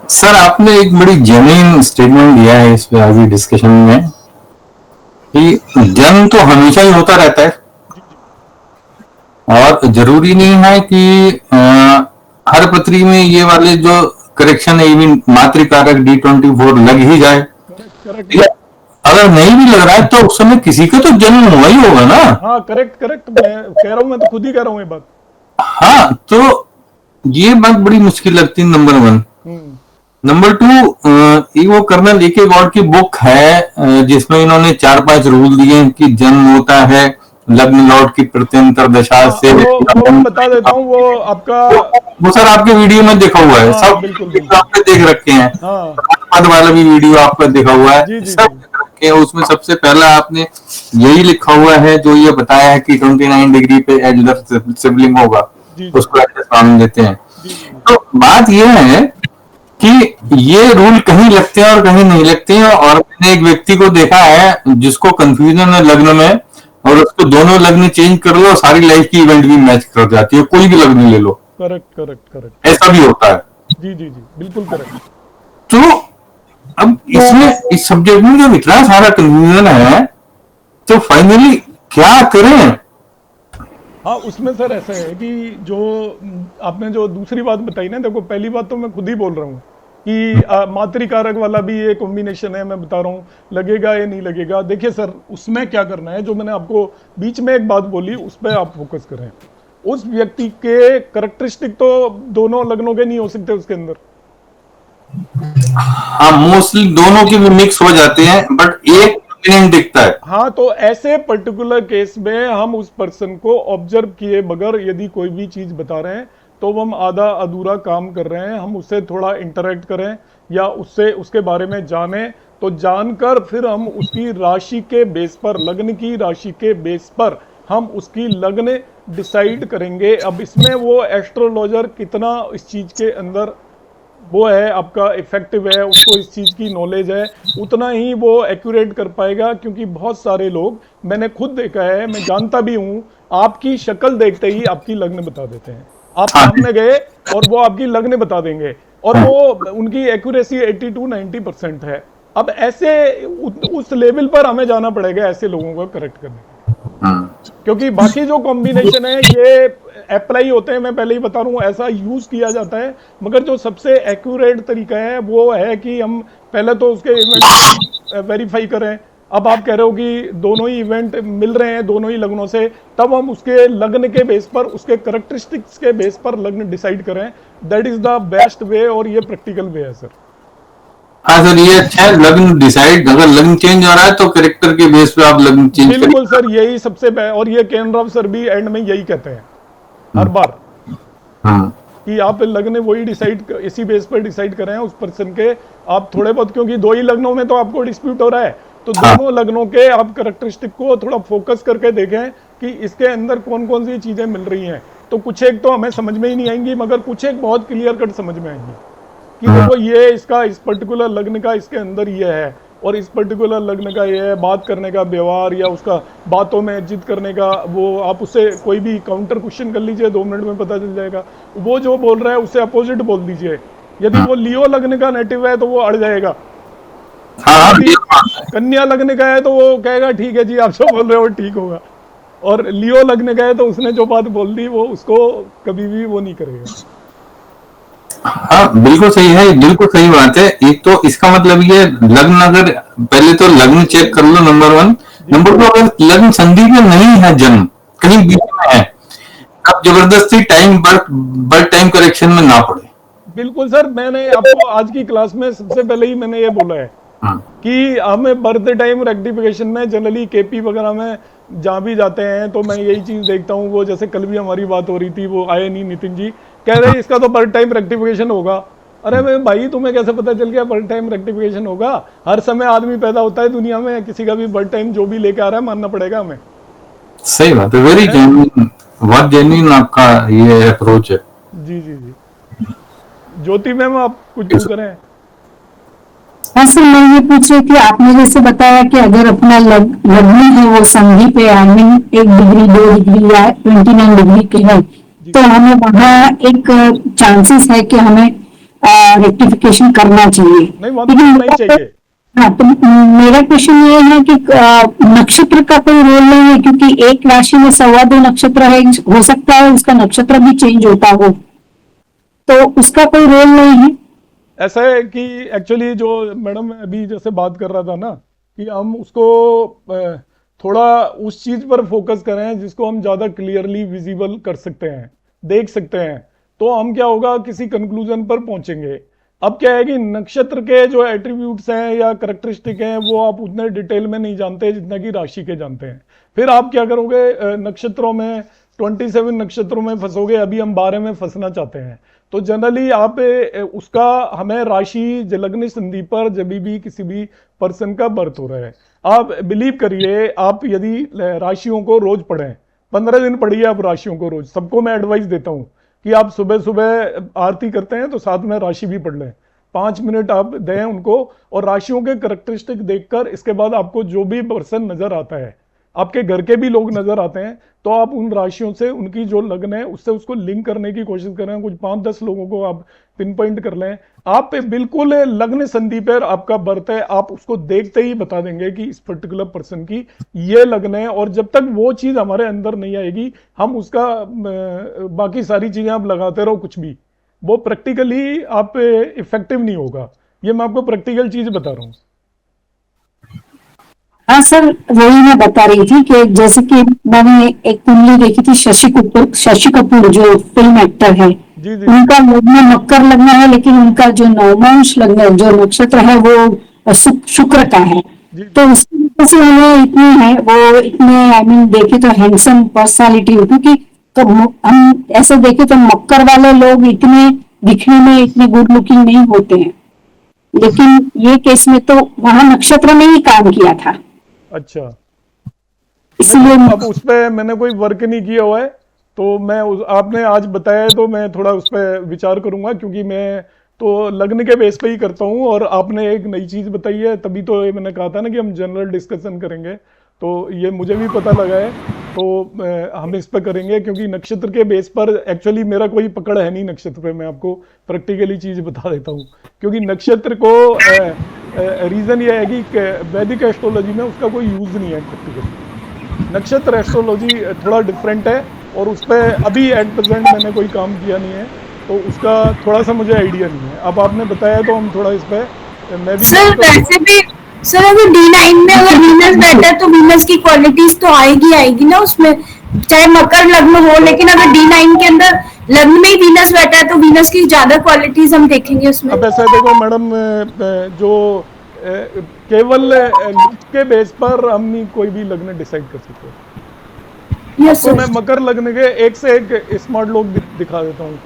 Sir आपने एक बड़ी जेन्युइन स्टेटमेंट दिया है इस पे आज डिस्कशन में कि जन्म तो हमेशा ही होता रहता है और जरूरी नहीं है कि हर पत्री में ये वाले जो करेक्शन है इवन मातृकारक D24 लग ही जाए। अगर नहीं भी लग रहा है तो उस समय किसी का तो जन्म हुआ ही होगा ना। हाँ करेक्ट मैं कह रहा हूँ, मैं तो खुद ही कह रहा हूँ ये बात। हाँ तो ये बात बड़ी मुश्किल लगती है, नंबर 1। नंबर 2, वो कर्नल A.K. गॉड की बुक है जिसमें इन्होंने 4-5 रूल दिए कि जन्म होता है लग्न लॉर्ड की प्रत्यंतर दशा से। वो बता देता हूँ, वो आपका वो सर आपके वीडियो में देखा हुआ है। हाँ, सब बिल्कुल आपने देख रखे हैं। पद वाला भी वीडियो आपका देखा हुआ है। सब देख रखे हैं। उसमें सबसे पहला आपने यही लिखा हुआ है जो ये बताया है कि 29 डिग्री पे एल्डर सिबलिंग होगा, उसको एडजस्ट देते हैं। तो बात यह है कि ये रूल कहीं लगते हैं और कहीं नहीं लगते हैं, और मैंने एक व्यक्ति को देखा है जिसको कंफ्यूजन है लग्न में, और उसको दोनों लग्न चेंज कर लो सारी लाइफ की इवेंट भी मैच कर जाती है, कोई भी लग्न ले लो। करेक्ट ऐसा भी होता है। जी बिल्कुल करेक्ट। तो अब इसमें इस सब्जेक्ट में जब इतना सारा कंफ्यूजन है तो फाइनली क्या करें? हाँ उसमें सर ऐसा है कि जो आपने जो दूसरी बात बताई ना, देखो पहली बात तो मैं खुद ही बोल रहा हूँ कि मातृकारक वाला भी ये कॉम्बिनेशन है, मैं बता रहा हूँ लगेगा या नहीं लगेगा। देखिए सर उसमें क्या करना है, जो मैंने आपको बीच में एक बात बोली उस पर आप फोकस करें। उस व्यक्ति के कैरेक्टरिस्टिक तो दोनों लग्नों के नहीं हो सकते उसके अंदर। हाँ मोस्टली दोनों के भी मिक्स हो जाते हैं बट एक दिखता है। हाँ तो ऐसे पर्टिकुलर केस में हम उस पर्सन को ऑब्जर्व किए बगैर यदि कोई भी चीज बता रहे हैं तो हम आधा अधूरा काम कर रहे हैं। हम उससे थोड़ा इंटरेक्ट करें या उससे उसके बारे में जानें, तो जानकर फिर हम उसकी राशि के बेस पर, लग्न की राशि के बेस पर हम उसकी लग्न डिसाइड करेंगे। अब इसमें वो एस्ट्रोलॉजर कितना इस चीज के अंदर वो है आपका इफेक्टिव है, उसको इस चीज की नॉलेज है, उतना ही वो एक्यूरेट कर पाएगा। क्योंकि बहुत सारे लोग, मैंने खुद देखा है, मैं जानता भी हूं, आपकी शक्ल देखते ही आपकी लग्न बता देते हैं। आप सामने गए और वो आपकी लग्न बता देंगे, और वो उनकी एक्यूरेसी 80-90% है। अब ऐसे उस लेवल पर हमें जाना पड़ेगा ऐसे लोगों को करेक्ट करने के, क्योंकि बाकी जो कॉम्बिनेशन है ये अप्लाई होते हैं, मैं पहले ही बता रहा हूँ, ऐसा यूज किया जाता है। मगर जो सबसे एक्यूरेट तरीका है वो है कि हम पहले तो उसके इवेंट वेरीफाई करें। अब आप कह रहे हो कि दोनों ही इवेंट मिल रहे हैं दोनों ही लग्नों से, तब हम उसके लग्न के बेस पर, उसके कैरेक्टरिस्टिक्स के बेस पर लग्न डिसाइड करें। That is the best way, और ये प्रैक्टिकल वे है सर। हाँ सर ये अच्छा है, लग्न डिसाइड, अगर लग्न चेंज हो रहा है तो कैरेक्टर के बेस पे आप लग्न चेंज करें। बिल्कुल सर, यही सबसे और ये केन राव सर भी एंड में यही कहते हैं हर बार कि आप लग्न वही डिसाइड, इसी बेस पर डिसाइड करें उस पर्सन के। आप थोड़े बहुत, क्योंकि दो ही लग्नों में तो आपको डिस्प्यूट हो रहा है, तो दोनों लग्नों के आप कैरेक्टरिस्टिक को थोड़ा फोकस करके देखें कि इसके अंदर कौन कौन सी चीजें मिल रही हैं। तो कुछ एक तो हमें समझ में ही नहीं आएंगी, मगर कुछ एक बहुत क्लियर कट समझ में आएंगी कि देखो ये इसका, इस पर्टिकुलर लग्न का इसके अंदर ये है, और इस पर्टिकुलर लग्न का ये है। बात करने का व्यवहार या उसका बातों में जिद करने का, वो आप उससे कोई भी काउंटर क्वेश्चन कर लीजिए, 2 मिनट में पता चल जाएगा। वो जो बोल रहा है उससे अपोजिट बोल दीजिए, यदि वो लियो लगने का नेटिव है तो वो अड़ जाएगा, हाँ यदि कन्या लगने का है तो वो कहेगा ठीक है जी आप जो बोल रहे हो ठीक होगा, और लियो लगने का है तो उसने जो बात बोल दी वो उसको कभी भी वो नहीं करेगा। हाँ बिल्कुल सही है, बिल्कुल सही बात है। एक तो इसका मतलब ये लग्न, अगर पहले तो लग्न चेक कर लो, नंबर 1। नंबर 2, अगर लग्न संधि में नहीं है, जन्म कहीं बीच में है, अब जबरदस्ती टाइम बर्थ टाइम करेक्शन में ना पड़े। बिल्कुल सर, मैंने आपको आज की क्लास में सबसे पहले ही मैंने ये बोला है कि हमें बर्थ टाइम रेक्टिफिकेशन में जनरली केपी वगैरह में जहाँ भी जाते हैं तो मैं यही चीज देखता हूँ। वो जैसे कल भी हमारी बात हो रही थी, वो आए नहीं नितिन जी, कह रहे इसका तो बर्थ टाइम रेक्टिफिकेशन होगा। अरे भाई तुम्हें कैसे पता चल गया बर्थ टाइम रेक्टिफिकेशन होगा? हर समय आदमी पैदा होता है दुनिया में, किसी का भी बर्थ टाइम जो भी लेके आ रहा है मानना पड़ेगा हमें। सही बात है, वेरी जेन्युइन, बहुत जेन्युइन आपका ये अप्रोच है। जी जी जी। ज्योति मैम आप कुछ पूछ रहे हैं? हाँ सर, मैं ये पूछ रही थी, आपने जैसे बताया कि अगर अपना लग्न है वो संधि पे आई मीन 1 डिग्री 2 डिग्री या 29 डिग्री के है, तो हमें वहाँ एक चांसेस है कि हमें रेक्टिफिकेशन करना चाहिए। नहीं, वहाँ तो नहीं चाहिए। हाँ, तो मेरा क्वेश्चन ये है कि नक्षत्र का कोई रोल नहीं है, क्योंकि एक राशि में 2.25 नक्षत्र है, हो सकता है उसका नक्षत्र भी चेंज होता हो, तो उसका कोई रोल नहीं है। ऐसा है कि एक्चुअली जो मैडम अभी जैसे बात कर रहा था ना कि हम उसको थोड़ा उस चीज पर फोकस करें जिसको हम ज्यादा क्लियरली विजिबल कर सकते हैं, देख सकते हैं, तो हम क्या होगा किसी कंक्लूजन पर पहुंचेंगे। अब क्या है कि नक्षत्र के जो एट्रीब्यूट्स हैं या करैक्टरिस्टिक हैं वो आप उतने डिटेल में नहीं जानते जितना कि राशि के जानते हैं। फिर आप क्या करोगे, नक्षत्रों में 27 नक्षत्रों में फंसोगे, अभी हम 12 में फंसना चाहते हैं। तो जनरली आप उसका हमें राशि लग्न संधि पर जब भी किसी भी पर्सन का बर्थ हो रहा है, आप बिलीव करिए, आप यदि राशियों को रोज पढ़ें, 15 दिन पढ़िए आप राशियों को रोज। सबको मैं एडवाइस देता हूं कि आप सुबह सुबह आरती करते हैं तो साथ में राशि भी पढ़ लें, 5 मिनट आप दें उनको, और राशियों के करैक्टरिस्टिक देखकर इसके बाद आपको जो भी पर्सन नजर आता है, आपके घर के भी लोग नजर आते हैं, तो आप उन राशियों से उनकी जो लग्न है उससे उसको लिंक करने की कोशिश करें। कुछ 5-10 लोगों को आप पिन पॉइंट कर लें, आप पे बिल्कुल लग्न संधि पर आपका बर्थ है, आप उसको देखते ही बता देंगे कि इस पर्टिकुलर पर्सन की ये लग्न है। और जब तक वो चीज हमारे अंदर नहीं आएगी, हम उसका बाकी सारी चीजें आप लगाते रहो कुछ भी, वो प्रैक्टिकली आप इफेक्टिव नहीं होगा। ये मैं आपको प्रैक्टिकल चीज बता रहा हूँ। हाँ सर, वही मैं बता रही थी कि जैसे कि मैंने एक कुंडली देखी थी, शशि कपूर जो फिल्म एक्टर है, जी जी। उनका लग्न मकर लग्न है, लेकिन उनका जो नवमांश लग्न जो नक्षत्र है वो शुक्र का है। तो उसकी वजह से उन्हें इतनी है, वो इतने आई मीन देखे तो हैंडसम पर्सनालिटी, क्योंकि तो हम ऐसे देखे तो मकर वाले लोग इतने दिखने में इतने गुड लुकिंग नहीं होते हैं, लेकिन ये केस में तो वहां नक्षत्र ने ही काम किया था। अच्छा, इसलिए अब उस पर मैंने कोई वर्क नहीं किया हुआ है, तो मैं आपने आज बताया है तो मैं थोड़ा उस पर विचार करूंगा, क्योंकि मैं तो लग्न के बेस पे ही करता हूं, और आपने एक नई चीज बताई है, तभी तो ये मैंने कहा था ना कि हम जनरल डिस्कशन करेंगे, तो ये मुझे भी पता लगा है, तो हम इस पर करेंगे। क्योंकि नक्षत्र के बेस पर एक्चुअली मेरा कोई पकड़ है नहीं नक्षत्र पे, मैं आपको प्रैक्टिकली चीज बता देता हूँ। क्योंकि नक्षत्र को रीजन ये है कि वैदिक एस्ट्रोलॉजी में उसका कोई यूज नहीं है प्रैक्टिकली। नक्षत्र एस्ट्रोलॉजी थोड़ा डिफरेंट है, और उस पर अभी एट प्रेजेंट मैंने कोई काम किया नहीं है, तो उसका थोड़ा सा मुझे आइडिया नहीं है। अब आपने बताया तो हम थोड़ा इस पर मैं भी सर वैसे भी सर अगर D9 में अगर वीनस बैठा है तो वीनस की क्वालिटीज तो आएगी ना उसमें, चाहे मकर लग्न हो, लेकिन अगर D9 के अंदर लग्न में ही वीनस बैठा है तो वीनस की ज्यादा क्वालिटीज हम देखेंगे उसमें। अब ऐसा देखो मैडम, जो केवल लुक के बेस पर हम नहीं कोई भी लग्न डिसाइड कर सकते। यस तो मैं मकर लग्न के एक से एक स्मार्ट लोग दिखा देता हूँ,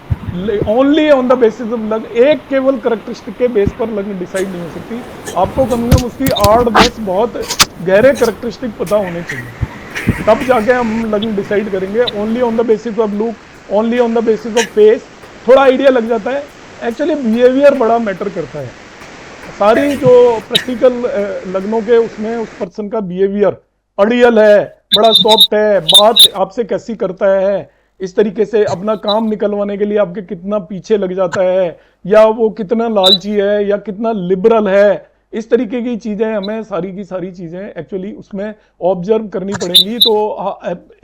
only on the basis of लग्न, एक केवल करैक्टरिस्टिक के बेस पर लग्न डिसाइड नहीं हो सकती। आपको कम से कम उसकी 8-10 बहुत गहरे करैक्टरिस्टिक पता होने चाहिए, तब जाके हम लग्न डिसाइड करेंगे। Only on the basis of look, only on the basis of face थोड़ा आइडिया लग जाता है। एक्चुअली बिहेवियर बड़ा मैटर करता है, सारी जो प्रैक्टिकल लग्नों के उसमें उस पर्सन का बिहेवियर अड़ियल है, बड़ा सॉफ्ट है, बात आपसे कैसी करता है, इस तरीके से अपना काम निकलवाने के लिए आपके कितना पीछे लग जाता है, या वो कितना लालची है या कितना लिबरल है, इस तरीके की चीजें हमें सारी की सारी चीजें एक्चुअली उसमें ऑब्जर्व करनी पड़ेंगी। तो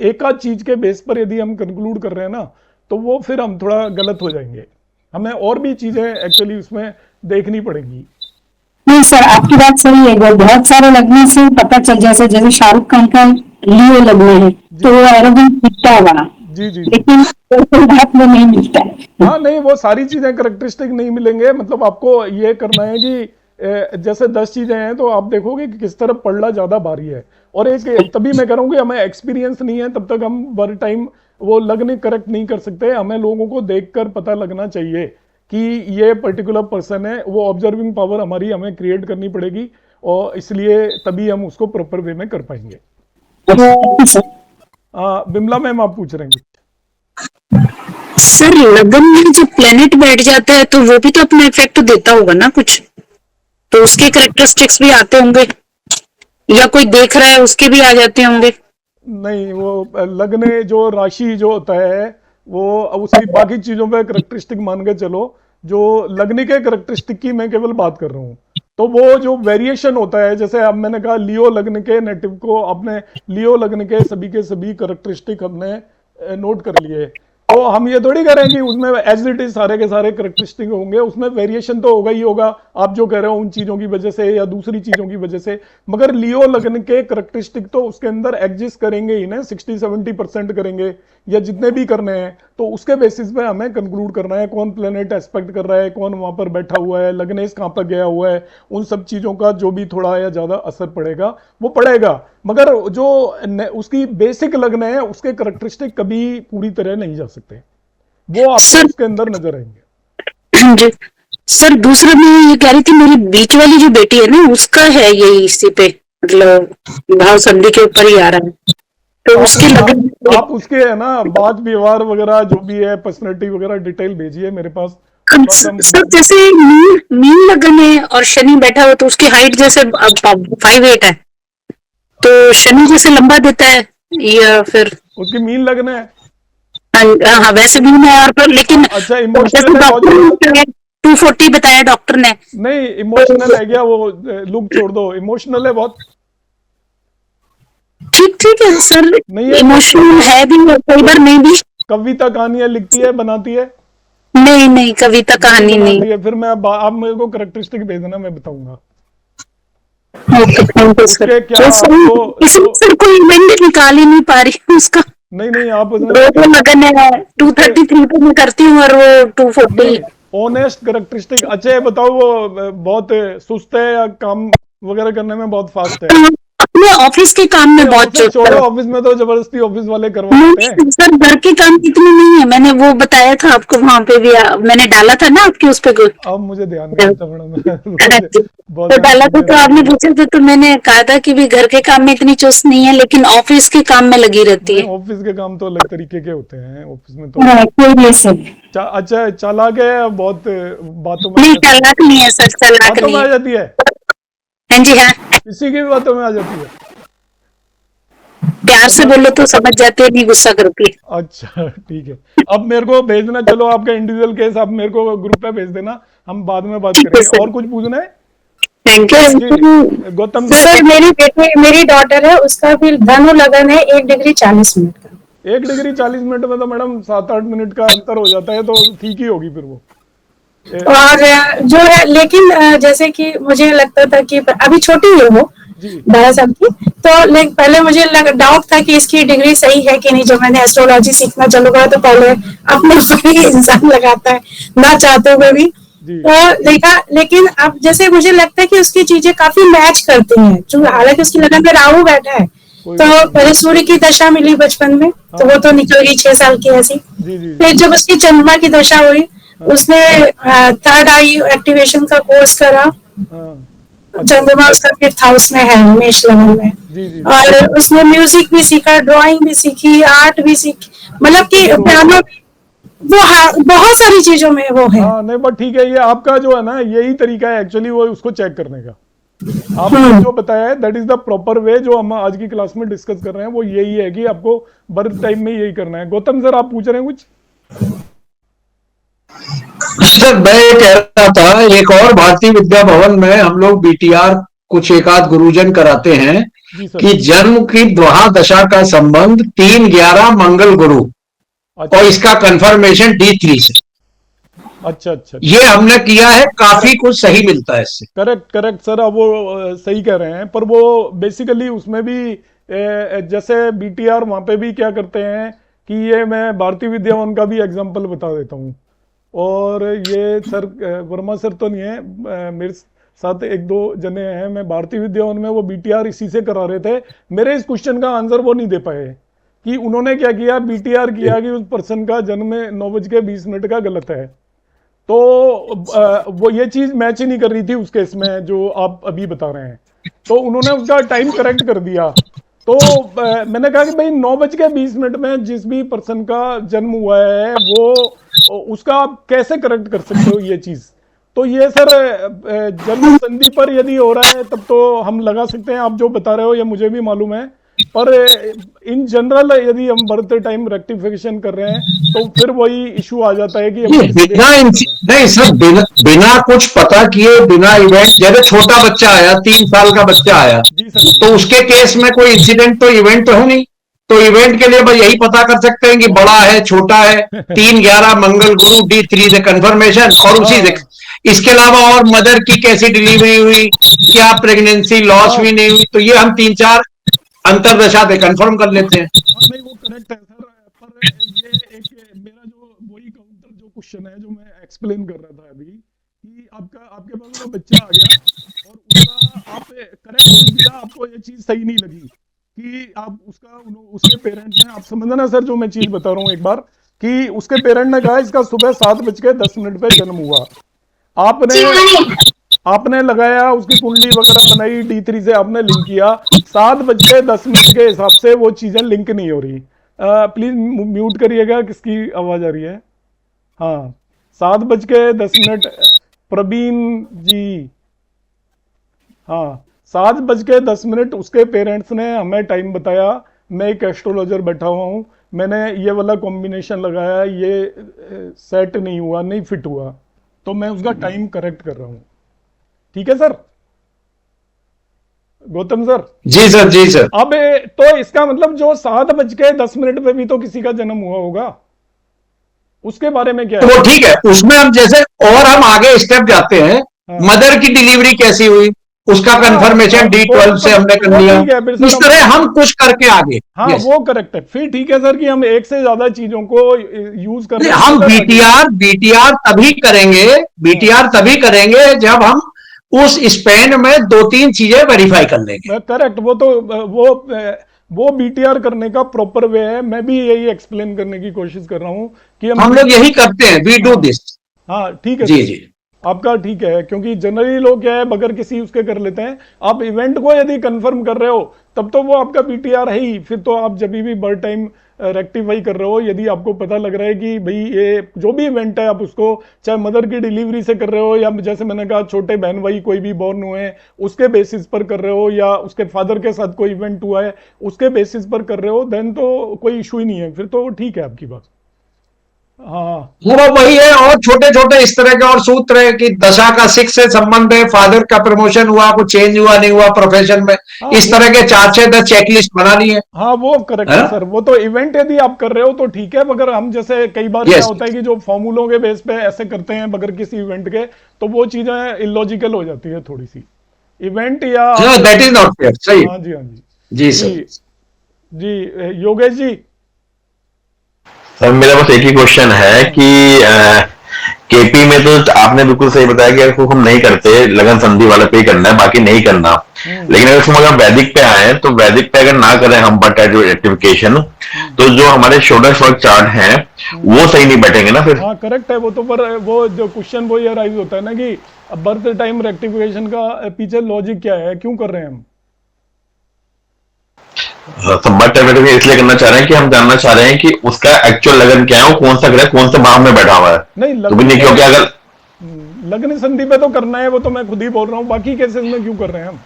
एक आध चीज के बेस पर यदि हम कंक्लूड कर रहे हैं ना, तो वो फिर हम थोड़ा गलत हो जाएंगे। हमें और भी चीजें एक्चुअली उसमें देखनी पड़ेगी। नहीं सर, आपकी बात सही है। बहुत सारे लग्न से पता चल, जैसे शाहरुख खान का लियो लग्न है तो वो एरोगेंट दिखता है बड़ा, जी जी। लेकिन बात में नहीं मिलता है। हाँ नहीं, वो सारी चीजें करेक्टरिस्टिक नहीं मिलेंगे। मतलब आपको ये करना है कि जैसे 10 चीजें हैं तो आप देखोगे कि किस तरफ पड़ना ज्यादा भारी है। और एक तभी मैं कह रहा हूँ कि हमें एक्सपीरियंस नहीं है तब तक हम बर टाइम वो लगने करेक्ट नहीं कर सकते। हमें लोगों को देखकर पता लगना चाहिए कि ये पर्टिकुलर पर्सन है। वो ऑब्जर्विंग पावर हमारी हमें क्रिएट करनी पड़ेगी, और इसलिए तभी हम उसको प्रॉपर वे में कर पाएंगे। बिमला मैम आप पूछ रहे हैं? सर लगन में जब प्लेनेट बैठ जाता है तो वो भी तो अपना इफेक्ट देता होगा ना कुछ, तो उसके कैरेक्टरिस्टिक्स भी आते होंगे, या कोई देख रहा है उसके भी आ जाते होंगे? नहीं, वो लगने जो राशि जो होता है वो उसकी बाकी चीजों पे करेक्टरिस्टिक मान के चलो। जो लगने के करेक्टरिस्टिक की मैं केवल बात कर रहा हूँ। तो वो जो वेरिएशन होता है, जैसे अब मैंने कहा लियो लग्न के नेटिव को, अपने लियो लग्न के सभी करेक्टरिस्टिक हमने नोट कर लिए। तो हम ये थोड़ी कह रहे हैं कि उसमें एज इट इज सारे के सारे करेक्टरिस्टिक होंगे, उसमें वेरिएशन तो होगा ही होगा, आप जो कह रहे हो उन चीजों की वजह से या दूसरी चीजों की वजह से। मगर लियो लगन के करेक्टरिस्टिक तो उसके अंदर एग्जिस्ट करेंगे ही ना, 60-70% करेंगे या जितने भी करने हैं। तो उसके बेसिस पे हमें कंक्लूड करना है कौन प्लेनेट एस्पेक्ट कर रहा है, कौन वहां पर बैठा हुआ है, लगनेस कहां पर गया हुआ है। उन सब चीजों का जो भी थोड़ा या ज्यादा असर पड़ेगा वो पड़ेगा, मगर जो उसकी बेसिक लगन है उसके करेक्टरिस्टिक कभी पूरी तरह नहीं जा सकते, वो आपको उसके अंदर नजर आएंगे। हाँ जी सर, दूसरा मैं ये कह रही थी, मेरी बीच वाली जो बेटी है ना उसका है ये इसी पे, मतलब भाव संधि के ऊपर ही आ रहा है, तो उसकी लगन आप उसके है ना बात व्यवहार वगैरह जो भी है, पर्सनैलिटी वगैरह डिटेल भेजिए मेरे पास। सर जैसे मीन लगन है और शनि बैठा हुआ तो उसकी हाइट जैसे 5'8" है, तो शनि जैसे लंबा देता है या फिर उसकी मीन लगन है? हाँ वैसे भी है, और पर लेकिन अच्छा, इमोशनल है बहुत? 240 बताया डॉक्टर ने। नहीं, इमोशनल है क्या वो? लुक छोड़ दो, इमोशनल है बहुत? ठीक ठीक है सर, इमोशनल है भी और कई बार नहीं भी। कविता कहानियां लिखती है, बनाती है? नहीं नहीं, कविता कहानी नहीं है। फिर मैं आप मेरे को करेक्टरिस्टिक भेजना, मैं बताऊंगा। Okay thank you sir. क्या सर कोई इवेंट निकाल ही नहीं पा रही हूँ उसका। नहीं आप लगन है 233 पे मैं करती हूँ और वो 240। Honest characteristic. अच्छा ये बताओ, वो बहुत सुस्त है या काम वगैरह करने में बहुत फास्ट है? अपने ऑफिस के काम में बहुत छोड़ो, ऑफिस में तो जबरदस्ती ऑफिस वाले करवाते हैं। सर घर के काम इतने नहीं है, मैंने वो बताया था आपको, वहाँ पे भी मैंने डाला था ना आपके उस पे। अब मुझे ध्यान नहीं आता मैडम। तो डाला था तो आपने पूछा था, तो मैंने कहा था कि भी घर के काम में इतनी चुस्त नहीं है, लेकिन ऑफिस के काम में लगी रहती है। ऑफिस के काम तो अलग तरीके के होते हैं, ऑफिस में तो अच्छा चालाक है बहुत, बातों में नहीं चालाक नहीं है सर, चालाक नहीं आ जाती है। हाँ जी हाँ, किसी की भी बातों में आ जाती है। प्यार से बोलो तो समझ जाते हैं, नहीं गुस्सा करती है। अच्छा ठीक है, अब मेरे को भेजना, चलो आपका इंडिविजुअल केस आप मेरे को ग्रुप पे भेज देना, हम बाद में बात करेंगे। और कुछ पूछना है? थैंक यू गौतम सर, मेरी डॉटर है, उसका फिर धनु लगन है 1 डिग्री 40 मिनट का। 1 डिग्री 40 मिनट में तो मैडम 7-8 मिनट का अंतर हो जाता है, तो ठीक ही होगी फिर वो। और जो है, लेकिन जैसे कि मुझे लगता था कि अभी छोटी है वो 12 साल की, तो पहले मुझे डाउट था कि इसकी डिग्री सही है कि नहीं। जब मैंने एस्ट्रोलॉजी सीखना चालू करा तो पहले अपने इंसान लगाता है ना चाहते हुए भी, तो देखा। लेकिन अब जैसे मुझे लगता है कि उसकी चीजें काफी मैच करती हैं, हालांकि उसकी लगन में राहु बैठा है। तो पहले सूर्य की दशा मिली बचपन में, तो वो तो निकल गई 6 साल की ऐसी। फिर जब उसकी चंद्रमा की दशा हुई, उसने 3rd आई एक्टिवेशन का कोर्स करा। चंद्रमा उसका 5th हाउस में है, मेष लगन में। और उसने म्यूजिक भी सीखा, ड्राइंग भी सीखी, आर्ट भी सीखी, मतलब कि पियानो, वो बहुत सारी चीजों में वो है। नहीं बट ठीक है, ये आपका जो है ना यही तरीका है एक्चुअली वो उसको चेक करने का। आपने जो बताया है that is the proper way, जो हम आज की क्लास में डिस्कस कर रहे हैं वो यही है कि आपको बर्थ टाइम में यही करना है। गौतम सर आप पूछ रहे हैं कुछ? सर मैं ये कह रहा था, एक और भारतीय विद्या भवन में हम लोग बीटीआर कुछ एक आध गुरुजन कराते हैं जी सर। कि जन्म की महादशा का संबंध 3-11 मंगल गुरु, अच्छा और इसका कंफर्मेशन D3 से। अच्छा अच्छा। ये हमने किया है, काफी कुछ सही मिलता है इससे। करेक्ट करेक्ट सर, अब वो सही कह रहे हैं, पर वो बेसिकली उसमें भी जैसे बीटीआर वहाँ पे भी क्या करते हैं कि ये मैं भारतीय विद्या भवन का भी एग्जांपल बता देता हूँ। और ये सर वर्मा सर तो नहीं है, मेरे साथ एक दो जने हैं, मैं भारतीय विद्या भवन में वो बीटीआर इसी से करा रहे थे। मेरे इस क्वेश्चन का आंसर वो नहीं दे पाए कि उन्होंने क्या किया, बीटीआर किया कि उस पर्सन का जन्म 9:20 का गलत है। तो वो ये चीज मैच ही नहीं कर रही थी उस केस में जो आप अभी बता रहे हैं, तो उन्होंने उसका टाइम करेक्ट कर दिया। तो मैंने कहा कि भाई 9:20 में जिस भी पर्सन का जन्म हुआ है वो उसका आप कैसे करेक्ट कर सकते हो ये चीज। तो ये सर जन्म संधि पर यदि हो रहा है तब तो हम लगा सकते हैं, आप जो बता रहे हो ये मुझे भी मालूम है, पर इन जनरल यदि हम बर्थ टाइम रेक्टिफिकेशन कर रहे हैं तो फिर वही इशू आ जाता है कि नहीं सर, बिना कुछ पता किए, बिना इवेंट, जैसे छोटा बच्चा आया, 3 साल का बच्चा आया, तो उसके केस में कोई इंसिडेंट तो इवेंट तो है नहीं, तो इवेंट के लिए भाई यही पता कर सकते हैं कि बड़ा है छोटा है, 3-11 मंगल गुरु D3 से कंफर्मेशन, और उसी से इसके अलावा और मदर की कैसी डिलीवरी हुई, क्या प्रेगनेंसी लॉस भी नहीं हुई, तो ये हम 3-4 अंतरदशा पे कंफर्म कर लेते हैं। नहीं वो करेक्ट है सर, पर ये एक मेरा जो वही काउंटर जो क्वेश्चन है जो मैं एक्सप्लेन कर रहा था अभी कि आपके पास वो बच्चा आ गया और उसका आप करेक्ट दिया, आपको ये चीज सही नहीं लगी कि आप उसके पेरेंट्स ने, आप समझना सर जो मैं चीज बता रहा हूँ एक बार, कि उसके पेरेंट ने कहा इसका सुबह 7:10 पे जन्म हुआ, आपने लगाया, उसकी कुंडली वगैरह बनाई, D3 से आपने लिंक किया, 7:10 के हिसाब से वो चीजें लिंक नहीं हो रही। प्लीज म्यूट करिएगा, किसकी आवाज आ रही है? हाँ 7:10 प्रवीण जी, हाँ 7:10 उसके पेरेंट्स ने हमें टाइम बताया, मैं एक एस्ट्रोलॉजर बैठा हुआ हूँ, मैंने ये वाला कॉम्बिनेशन लगाया, ये सेट नहीं हुआ, नहीं फिट हुआ, तो मैं उसका टाइम करेक्ट कर रहा हूँ। ठीक है सर गौतम सर? जी सर, जी सर। अब तो इसका मतलब जो 7:10 पे भी तो किसी का जन्म हुआ होगा, उसके बारे में क्या है? वो ठीक है, उसमें हम जैसे और हम आगे स्टेप जाते हैं, मदर की डिलीवरी कैसी हुई उसका कंफर्मेशन D12 से हमने कर लिया, इस तरह हम कुछ करके आगे। हाँ वो करेक्ट है, फिर ठीक है सर कि हम एक से ज्यादा चीजों को यूज कर, हम बीटीआर तभी करेंगे जब हम उस स्पेन में 2-3 चीजें वेरीफाई कर लेंगे। करेक्ट, वो तो वो बीटीआर करने का प्रॉपर वे है, मैं भी यही एक्सप्लेन करने की कोशिश कर रहा हूं कि हम लोग यही करते हैं, वी डू दिस। हाँ ठीक है जी जी, आपका ठीक है, क्योंकि जनरली लोग क्या है बगैर किसी उसके कर लेते हैं। आप इवेंट को यदि कंफर्म कर रहे हो तब तो वो आपका बीटीआर है ही, फिर तो आप जब भी बर्थ टाइम रेक्टिफाई कर रहे हो, यदि आपको पता लग रहा है कि भाई ये जो भी इवेंट है आप उसको चाहे मदर की डिलीवरी से कर रहे हो या जैसे मैंने कहा छोटे बहन भाई कोई भी बॉर्न हुए हैं उसके बेसिस पर कर रहे हो, या उसके फादर के साथ कोई इवेंट हुआ है उसके बेसिस पर कर रहे हो, देन तो कोई इशू ही नहीं है, फिर तो ठीक है आपकी बात। हाँ वो वही है, और छोटे छोटे इस तरह के और सूत्र है कि दशा का 6 से संबंध है, फादर का प्रमोशन हुआ, कुछ चेंज हुआ नहीं हुआ प्रोफेशन में, इस तरह के 4-6-10 चेकलिस्ट बना ली है। हाँ वो करेक्ट है सर, वो तो इवेंट यदि आप कर रहे हो तो ठीक है, मगर हम जैसे कई बार क्या होता है कि जो फॉर्मूलों के बेस पे ऐसे करते हैं बगैर किसी इवेंट के, तो वो चीजें इलॉजिकल हो जाती है थोड़ी सी, इवेंट या दैट इज नॉट फेयर। सही। हाँ जी, हाँ जी जी सर। जी योगेश जी। सर मेरा बस एक ही क्वेश्चन है कि केपी में तो आपने बिल्कुल सही बताया कि अगर हम नहीं करते लगन संधि वाले पे ही करना है, बाकी नहीं करना, लेकिन अगर वैदिक पे आए तो वैदिक पे अगर ना करें हम बर्थ रेक्टिफिकेशन, तो जो हमारे षोडश वर्ग चार्ट हैं वो सही नहीं बैठेंगे ना फिर? हाँ करेक्ट है, वो तो पर वो जो क्वेश्चन वो ये राइज होता है ना कि बर्थ टाइम रेक्टिफिकेशन का पीछे लॉजिक क्या है, क्यों कर रहे हैं हम? बट इसलिए करना चाह रहे हैं कि हम जानना चाह रहे हैं कि उसका एक्चुअल लगन क्या है, वो कौन सा ग्रह कौन से भाव में बैठा हुआ है। नहीं क्योंकि अगर लग्न संधि पे तो करना है, वो तो मैं खुद ही बोल रहा हूँ, बाकी केसेस में क्यों कर रहे हैं हम?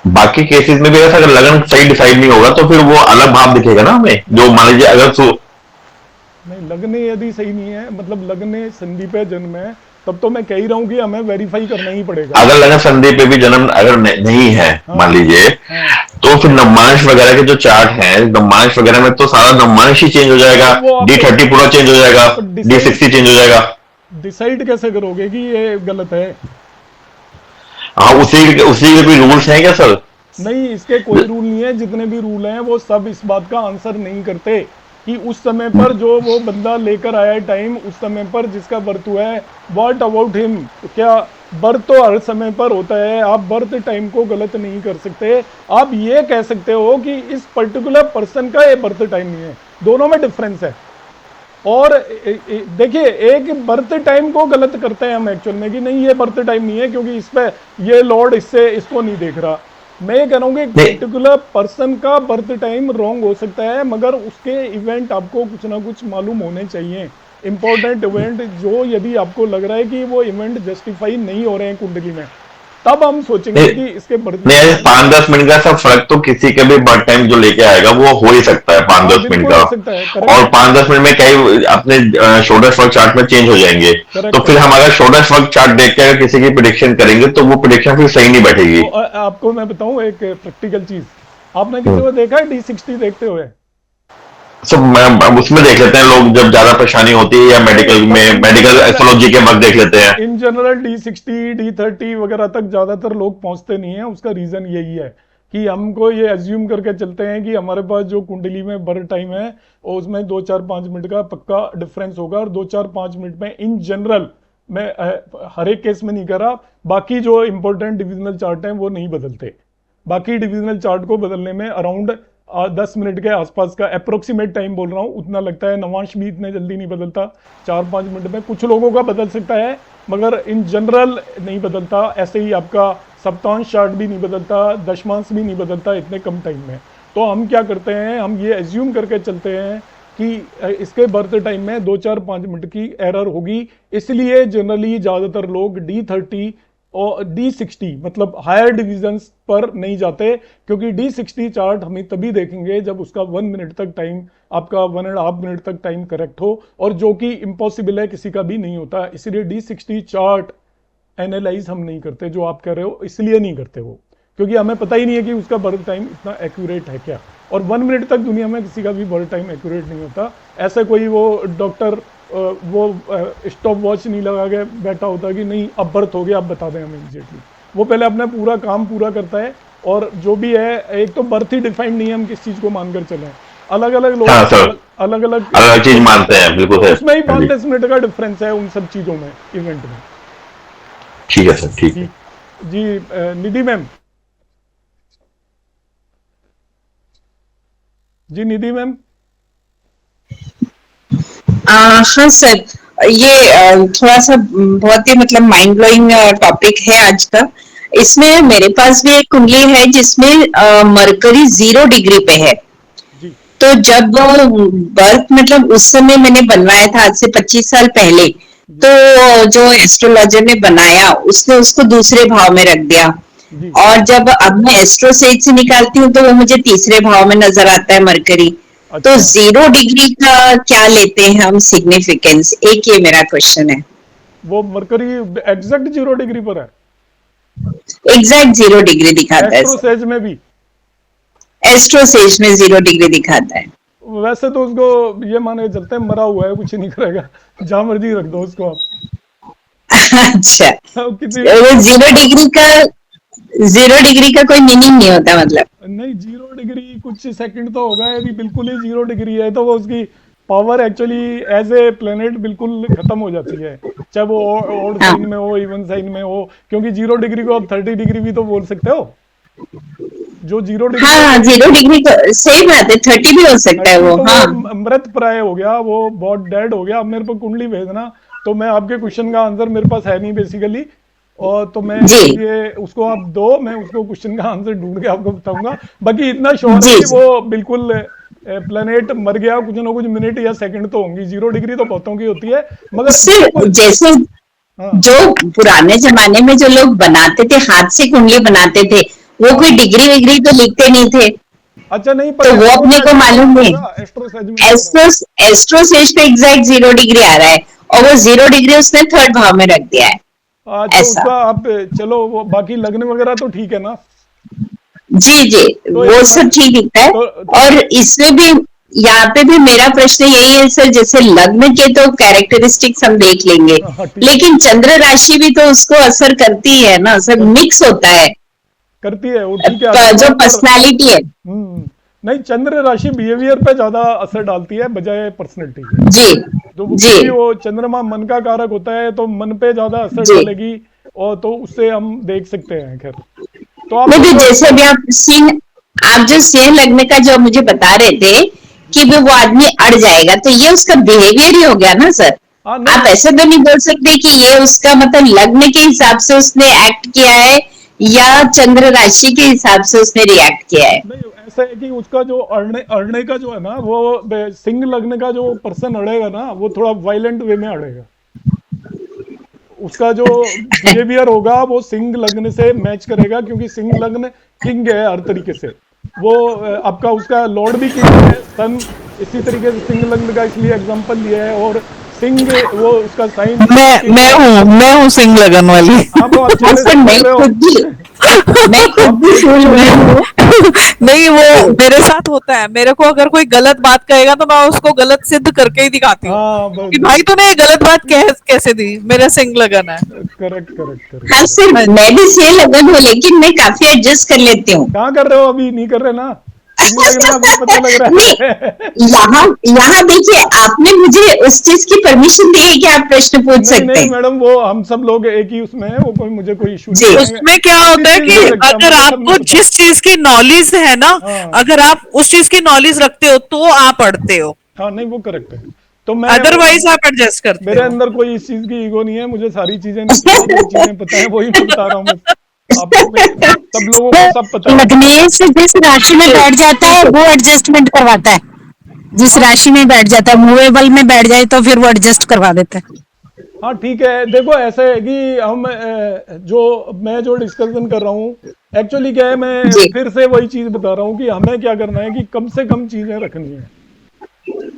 बाकी केसेस में भी ऐसा अगर लगन सही डिसाइड नहीं होगा तो फिर वो अलग भाव दिखेगा ना हमें, जो मान लीजिए अगर नहीं, लग्न यदि सही नहीं है, मतलब लग्न संधि पे जन्म है, तब तो मैं कह ही रहा हूँ कि हमें वेरीफाई करना ही पड़ेगा। अगर लग्न संधि पे भी जन्म अगर नहीं है, मान लीजिए, तो फिर नवमांश वगैरह के जो चार्ट है, नवमांश वगैरह में तो सारा नवमांश ही चेंज हो जाएगा, D30 पूरा चेंज हो जाएगा, D60 चेंज हो जाएगा। डिसाइड कैसे करोगे कि ये गलत है? हाँ, उसी के भी रूल्स हैं क्या सर? नहीं, इसके कोई रूल नहीं है। जितने भी रूल हैं वो सब इस बात का आंसर नहीं करते कि उस समय पर जो वो बंदा लेकर आया है टाइम, उस समय पर जिसका बर्थ हुआ है, व्हाट अबाउट हिम। तो क्या बर्थ तो हर समय पर होता है, आप बर्थ टाइम को गलत नहीं कर सकते। आप ये कह सकते हो कि इस पर्टिकुलर पर्सन का ये बर्थ टाइम नहीं है, दोनों में डिफरेंस है। और देखिए, एक बर्थ टाइम को गलत करते हैं हम एक्चुअल में कि नहीं ये बर्थ टाइम नहीं है क्योंकि इस पे ये लॉर्ड इसको नहीं देख रहा। मैं ये कह रहा हूँ कि पर्टिकुलर पर्सन का बर्थ टाइम रॉन्ग हो सकता है, मगर उसके इवेंट आपको कुछ ना कुछ मालूम होने चाहिए, इंपॉर्टेंट इवेंट, जो यदि आपको लग रहा है कि वो इवेंट जस्टिफाई नहीं हो रहे हैं कुंडली में, तब हम सोचेंगे कि इसके बर्थ नहीं, 5-10 मिनट का सब फर्क तो किसी के भी बर्थ टाइम जो लेके आएगा वो हो ही सकता है 5-10 मिनट का, और 5-10 मिनट में कई अपने शोल्डर वर्क चार्ट में चेंज हो जाएंगे। तो फिर हम अगर शोल्डर वर्क चार्ट देख के अगर किसी की प्रेडिक्शन करेंगे तो वो प्रेडिक्शन फिर सही नहीं बैठेगी। तो आपको मैं बताऊं एक प्रैक्टिकल चीज, आपने किसी को देखा है D60 देखते हुए? सब उसमें देख लेते हैं लोग जब ज्यादा परेशानी होती है, या मेडिकल एस्ट्रोलॉजी के वक्त देख लेते हैं। इन जनरल D60 D30 वगैरह तक ज्यादातर लोग पहुंचते नहीं है। उसका रीजन यही है कि हमको ये एज्यूम करके चलते हैं कि हमारे पास जो कुंडली में बर्थ टाइम है और उसमें 2-4-5 मिनट का पक्का डिफरेंस होगा, और 2-4-5 मिनट में इन जनरल, मैं हर एक केस में नहीं कर रहा, बाकी जो इंपॉर्टेंट डिविजनल चार्ट हैं वो नहीं बदलते। बाकी डिविजनल चार्ट को बदलने में अराउंड 10 मिनट के आसपास का अप्रोक्सीमेट टाइम बोल रहा हूँ, उतना लगता है। नवांश भी इतने जल्दी नहीं बदलता, 4-5 मिनट में। कुछ लोगों का बदल सकता है मगर इन जनरल नहीं बदलता। ऐसे ही आपका सप्तांश चार्ट भी नहीं बदलता, दशमांश भी नहीं बदलता इतने कम टाइम में। तो हम क्या करते हैं, हम ये एज्यूम करके चलते हैं कि इसके बर्थ टाइम में 2-4-5 मिनट की एरर होगी, इसलिए जनरली ज़्यादातर लोग D30 और D60 मतलब हायर डिविजन्स पर नहीं जाते, क्योंकि D60 चार्ट हमें तभी देखेंगे जब उसका 1 मिनट तक टाइम, आपका 1.5 मिनट तक टाइम करेक्ट हो, और जो कि इम्पॉसिबल है, किसी का भी नहीं होता। इसलिए D60 चार्ट एनालाइज हम नहीं करते, जो आप कह रहे हो, इसलिए नहीं करते वो, क्योंकि हमें पता ही नहीं है कि उसका बर्थ टाइम इतना एक्यूरेट है क्या। और 1 मिनट तक दुनिया में किसी का भी बर्थ टाइम एक्यूरेट नहीं होता। ऐसे कोई वो डॉक्टर वो स्टॉप वॉच नहीं लगा के बैठा होता कि नहीं अब बर्थ हो गया, अब बता दें हमें इमीडिएटली। वो पहले अपना पूरा काम पूरा करता है, और जो भी है, एक तो बर्थ ही डिफाइंड नहीं है, हम किस चीज़ को मानकर चलें। अलग अलग लोग अलग अलग चीज मानते हैं, बिल्कुल। उसमें ही 5-10 मिनट का डिफरेंस है उन सब चीज़ों में, इवेंट में। ठीक है सर, ठीक है जी। निधि मैम, जी निधि मैम। हाँ सर, ये थोड़ा सा बहुत ही मतलब माइंड ब्लोइंग टॉपिक है आज का। इसमें मेरे पास भी एक कुंडली है जिसमें मरकरी 0 डिग्री पे है। तो जब बर्थ मतलब उस समय मैंने बनवाया था, आज से 25 साल पहले, तो जो एस्ट्रोलॉजर ने बनाया उसने उसको दूसरे भाव में रख दिया, और जब अब मैं एस्ट्रो सेज से निकालती हूँ तो वो मुझे तीसरे भाव में नजर आता है मरकरी। तो 0 डिग्री का क्या लेते हैं हम सिग्निफिकेंस, एक ये मेरा क्वेश्चन है। वो मरकरी एग्जैक्ट 0 डिग्री पर है? एग्जैक्ट 0 डिग्री दिखाता है। एस्ट्रो सेज में भी? एस्ट्रो सेज में 0 डिग्री दिखाता है। वैसे तो उसको ये माने चलते हैं मरा हुआ है, कुछ नहीं करेगा, जहां मर्जी रख दो उसको आप। अच्छा, 0 डिग्री का कोई मीनिंग नहीं होता मतलब? नहीं, 0 डिग्री कुछ सेकंड तो होगा, यदि बिल्कुल ही 0 डिग्री है तो वो उसकी power actually as a planet बिल्कुल खत्म हो जाती है, चाहे वो ऑड साइन में हो, इवन साइन में हो, क्योंकि 0 डिग्री को आप 30 डिग्री भी तो बोल सकते हो। जो 0 डिग्री, हाँ 0 डिग्री तो सही बात है, 30 भी हो सकता है वो। हाँ, मृत प्राय हो गया, वो बहुत डेड हो गया। अब मेरे को कुंडली भेजना, तो मैं आपके क्वेश्चन का आंसर मेरे पास है नहीं बेसिकली, और तो मैं ये उसको आप दो, मैं उसको क्वेश्चन का आंसर ढूंढ के आपको बताऊंगा। बाकी इतना श्योर है कि वो बिल्कुल प्लेनेट मर गया, कुछ ना कुछ मिनट या सेकंड तो होंगी। 0 डिग्री तो बहुतों की होती है, मगर जैसे जो पुराने जमाने में जो लोग बनाते थे, हाथ से कुंडली बनाते थे, वो कोई डिग्री विग्री तो लिखते नहीं थे। अच्छा नहीं तो वो अपने को मालूम नहीं। एस्ट्रो सेज पे एग्जैक्ट 0 डिग्री आ रहा है और वो 0 डिग्री उसने थर्ड भाव में रख दिया है। अच्छा ऐसा। उसका आप चलो वो बाकी लगन वगैरह तो ठीक है ना? जी जी, वो सब ठीक दिखता है। और इसमें भी यहाँ पे भी मेरा प्रश्न यही है सर, जैसे लग्न के तो कैरेक्टरिस्टिक्स हम देख लेंगे, लेकिन चंद्र राशि भी तो उसको असर करती है ना सर, मिक्स होता है, करती है वो, ठीक है। जो पर्सनालिटी है। नहीं, चंद्र राशि बिहेवियर पे ज्यादा असर डालती है बजाय पर्सनैलिटी के। जी तो जी, वो चंद्रमा मन का कारक होता है, तो मन पे ज्यादा असर जी। डालेगी, और तो उससे हम देख सकते हैं। खैर तो आप नहीं, जैसे भी आप जो सिंह लग्न का जो मुझे बता रहे थे कि वो आदमी अड़ जाएगा, तो ये उसका बिहेवियर ही हो गया ना सर। आप ऐसे तो नहीं बोल सकते कि ये उसका मतलब लग्न के हिसाब से उसने एक्ट किया है या चंद्र राशि के हिसाब से उसने रिएक्ट किया है। नहीं, ऐसा है कि उसका जो अड़ने का जो है ना, वो सिंह लग्न का जो पर्सन अड़ेगा ना, वो थोड़ा वायलेंट वे में अड़ेगा। उसका जो बिहेवियर होगा वो सिंह लग्न से मैच करेगा, क्योंकि सिंह लग्न किंग है हर तरीके से। वो आपका उसका लॉर्ड भी किंग है, सन इसी तरीके से सिंह लग्न का इसलिए एग्जांपल लिया है। और सिंह वो उसका साइन, मैं हूँ सिंह लगन वाली। आप मैं खुद भी सोच रही हूँ। नहीं, वो मेरे साथ होता है। मेरे को अगर कोई गलत बात कहेगा तो मैं उसको गलत सिद्ध करके ही दिखाती हूँ कि भाई तूने ये गलत बात कैसे दी, मेरा सिंह लगन है। करेक्ट। हाँ सर, मैं भी सिंह लगन हूँ, लेकिन मैं काफी एडजस्ट कर लेती हूँ। कहाँ कर रहे हो अभी? नहीं कर रहे ना? पता लग रहा है। यहाँ देखिए, आपने मुझे उस चीज की परमिशन दी है कि आप प्रश्न पूछ सकते हैं। नहीं मैडम, वो हम सब लोग एक ही उसमें है, वो मुझे कोई इशू नहीं है। उसमें क्या होता है कि अगर आपको जिस चीज की नॉलेज है ना, अगर आप उस चीज की नॉलेज रखते हो तो आप पढ़ते हो। हाँ नहीं, वो करेक्ट है। तो मैं अदरवाइज आप एडजस्ट करते हो। मेरे अंदर कोई इस चीज की ईगो नहीं है, मुझे सारी चीजें चीजें पता है, वही मैं बता रहा हूँ। आप सब लोगों को सब पता है। लग्न से जिस राशि में बैठ जाता है वो एडजस्टमेंट करवाता है। जिस राशि में बैठ जाता है, मूवेबल में बैठ जाए तो फिर वो एडजस्ट करवा देता है। हाँ ठीक है। देखो ऐसा है कि हम मैं जो डिस्कशन कर रहा हूँ, एक्चुअली क्या है, मैं फिर से वही चीज बता रहा हूँ कि हमें क्या करना है कि कम से कम चीजें रखनी है।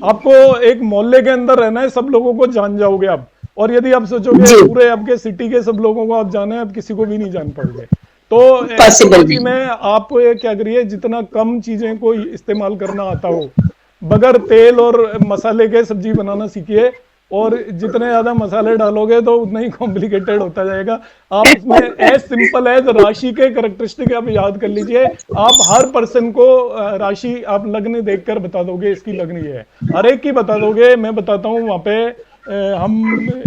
आपको एक मोहल्ले के अंदर रहना है, सब लोगों को जान जाओगे आप। और यदि आप सोचोगे पूरे आपके सिटी के सब लोगों को आप जाने, आप किसी को भी नहीं जान पाओगे। तो में आप क्या करिए, जितना कम चीजें को इस्तेमाल करना आता हो, बगैर तेल और मसाले के सब्जी बनाना सीखिए। और जितने ज्यादा मसाले डालोगे तो उतना ही कॉम्प्लिकेटेड होता जाएगा। आप इसमें एज सिंपल एज राशि के कैरेक्टरिस्टिक आप याद कर लीजिए। आप हर पर्सन को राशि आप लग्न देखकर बता दोगे, इसकी लग्न ये है, हर एक की बता दोगे। मैं बताता हूँ, वहाँ पे हम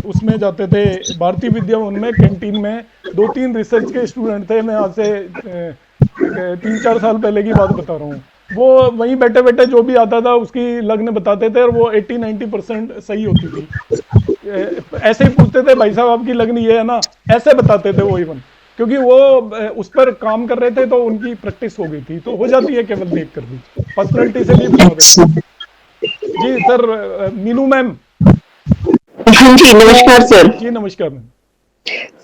उसमें जाते थे भारतीय विद्या भवन में, कैंटीन में 2-3 रिसर्च के स्टूडेंट थे। मैं आज से 3-4 साल पहले की बात बता रहा हूँ। वो वहीं बैठे बैठे जो भी आता था उसकी लग्न बताते थे, और वो 80-90% सही होती थी। ऐसे ही पूछते थे, भाई साहब आपकी लग्न ये है ना, ऐसे बताते थे वो इवन, क्योंकि वो उस पर काम कर रहे थे, तो उनकी प्रैक्टिस हो गई थी। तो हो जाती है केवल देख कर भी, पर्सनैलिटी से भी बता देते। जी सर, मीनू मैम। हाँ जी, नमस्कार सर। जी नमस्कार मैम।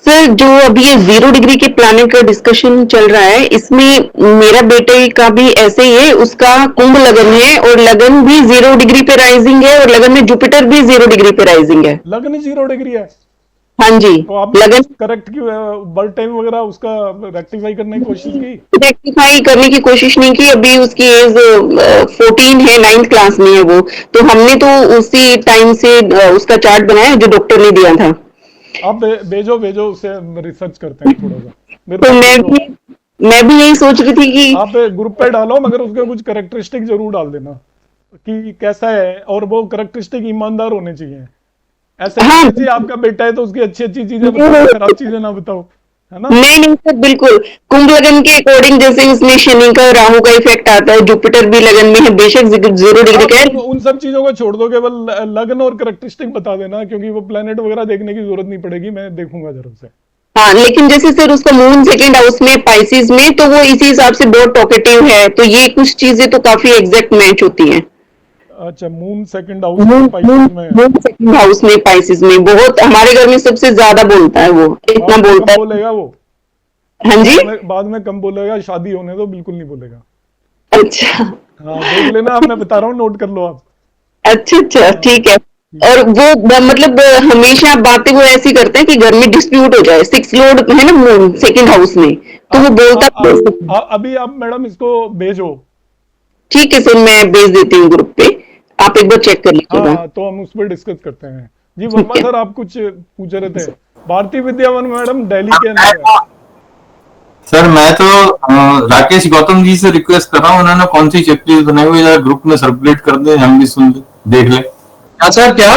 सर, जो अभी ये 0 डिग्री के प्लैनेट का डिस्कशन चल रहा है, इसमें मेरा बेटे का भी ऐसे ही है। उसका कुंभ लगन है और लगन भी 0 डिग्री पे राइजिंग है, और लगन में जुपिटर भी 0 डिग्री पे राइजिंग है। लगन 0 डिग्री है? हाँ जी। तो आप लगन करेक्ट की बर्थ टाइम वगैरह उसका रेक्टिफाई करने की कोशिश की? रेक्टिफाई करने की कोशिश नहीं की। अभी उसकी एज 14 है, 9th क्लास में है वो। तो हमने तो उसी टाइम से उसका चार्ट बनाया जो डॉक्टर ने दिया था। आप भेजो उसे, रिसर्च करते हैं थोड़ा सा। तो मैं भी यही सोच रही थी कि आप ग्रुप पे डालो, मगर उसके कुछ कैरेक्टरिस्टिक जरूर डाल देना कि कैसा है, और वो कैरेक्टरिस्टिक ईमानदार होने चाहिए। ऐसे जी आपका बेटा है तो उसकी अच्छी चीजें बताओ, खराब चीजें ना बताओ, है ना? नहीं सर, बिल्कुल। कुंभ लगन के अकॉर्डिंग जैसे उसमें शनि का राहु का इफेक्ट आता है, जुपिटर भी लगन में है, बेशक 0 डिग्री का है। उन सब चीजों को छोड़ दो, केवल लगन और कैरेक्टरिस्टिक बता देना, क्योंकि वो प्लेनेट वगैरह देखने की जरूरत नहीं पड़ेगी, मैं देखूंगा जरूर से। हाँ, लेकिन जैसे सर उसका मून 2nd हाउस में पाइसिस में, तो वो इसी हिसाब से बहुत टॉकेटिव है। तो ये कुछ चीजें तो काफी एग्जैक्ट मैच होती हैं। अच्छा, मून 2nd हाउस में पाइसिस में? मून 2nd हाउस में पाइसिस में बहुत हमारे घर में सबसे ज्यादा बोलता है वो। इतना बोलता है। बोलेगा वो? हाँ जी। बाद में कम बोलेगा, शादी होने तो बिल्कुल नहीं बोलेगा। अच्छा हाँ देख लेना, अब मैं बता रहा हूँ, नोट कर लो आप। अच्छा ठीक है। और वो मतलब हमेशा बातें वो ऐसी करते हैं कि घर में डिस्प्यूट हो जाए, 6 लॉर्ड है ना सेकंड हाउस में, तो वो बोलता अभी आप मैडम इसको भेजो। ठीक है सर, मैं भेज देती हूँ ग्रुप पे, आप एक बार चेक कर लीजिएगा। हाँ तो हम उस पर डिस्कस करते हैं। जी वर्मा सर, आप कुछ पूछ रहे थे। भारती विद्यावन मैडम दिल्ली के अंदर है। सर मैं तो राकेश गौतम जी से रिक्वेस्ट कर रहा हूँ, उन्होंने कौन सी चेकलिस्ट बनाई हुई है, ग्रुप में सर्कुलेट कर दे, हम भी सुन ले, देख ले। क्या सर, क्या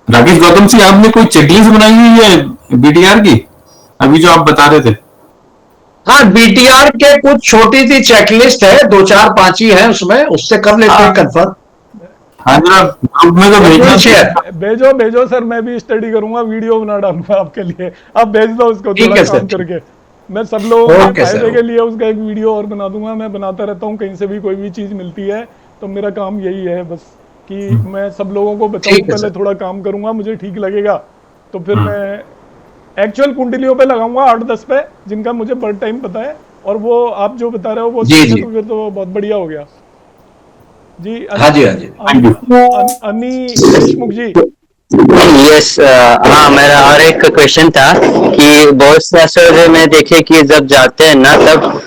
राकेश गौतम जी, आपने कोई चेकलिस्ट बनाई हुई है बीटीआर की, अभी जो आप बता रहे थे? हाँ, बीटीआर के कुछ छोटी सी चेकलिस्ट है, 2-4-5 ही है उसमें, उससे कर लेते हैं कंफर्म। हाँ जरा ग्रुप में तो भेजना। भेजो भेजो सर, मैं भी स्टडी करूंगा, वीडियो बना डालूंगा आपके लिए, आप भेज दो उसको थोड़ा काम करके। मैं सब लोगों के फायदे के लिए उसका एक वीडियो और बना दूंगा। मैं बनाता रहता हूँ, कहीं से भी कोई भी चीज मिलती है तो मेरा काम यही है बस कि मैं सब लोगों को बताऊं। पहले थोड़ा काम करूंगा, मुझे ठीक लगेगा तो फिर मैं एक्चुअल कुंडलियों पे लगाऊंगा 8-10 पे, जिनका मुझे बर्थ टाइम पता है, और वो आप जो बता रहे हो वो तो फिर तो बहुत बढ़िया हो गया जी। हाँ जी, हाँ जी। अनी देशमुख जी। यस, हाँ मेरा और एक क्वेश्चन था कि बहुत से सर मैं देखे कि जब जाते हैं ना तब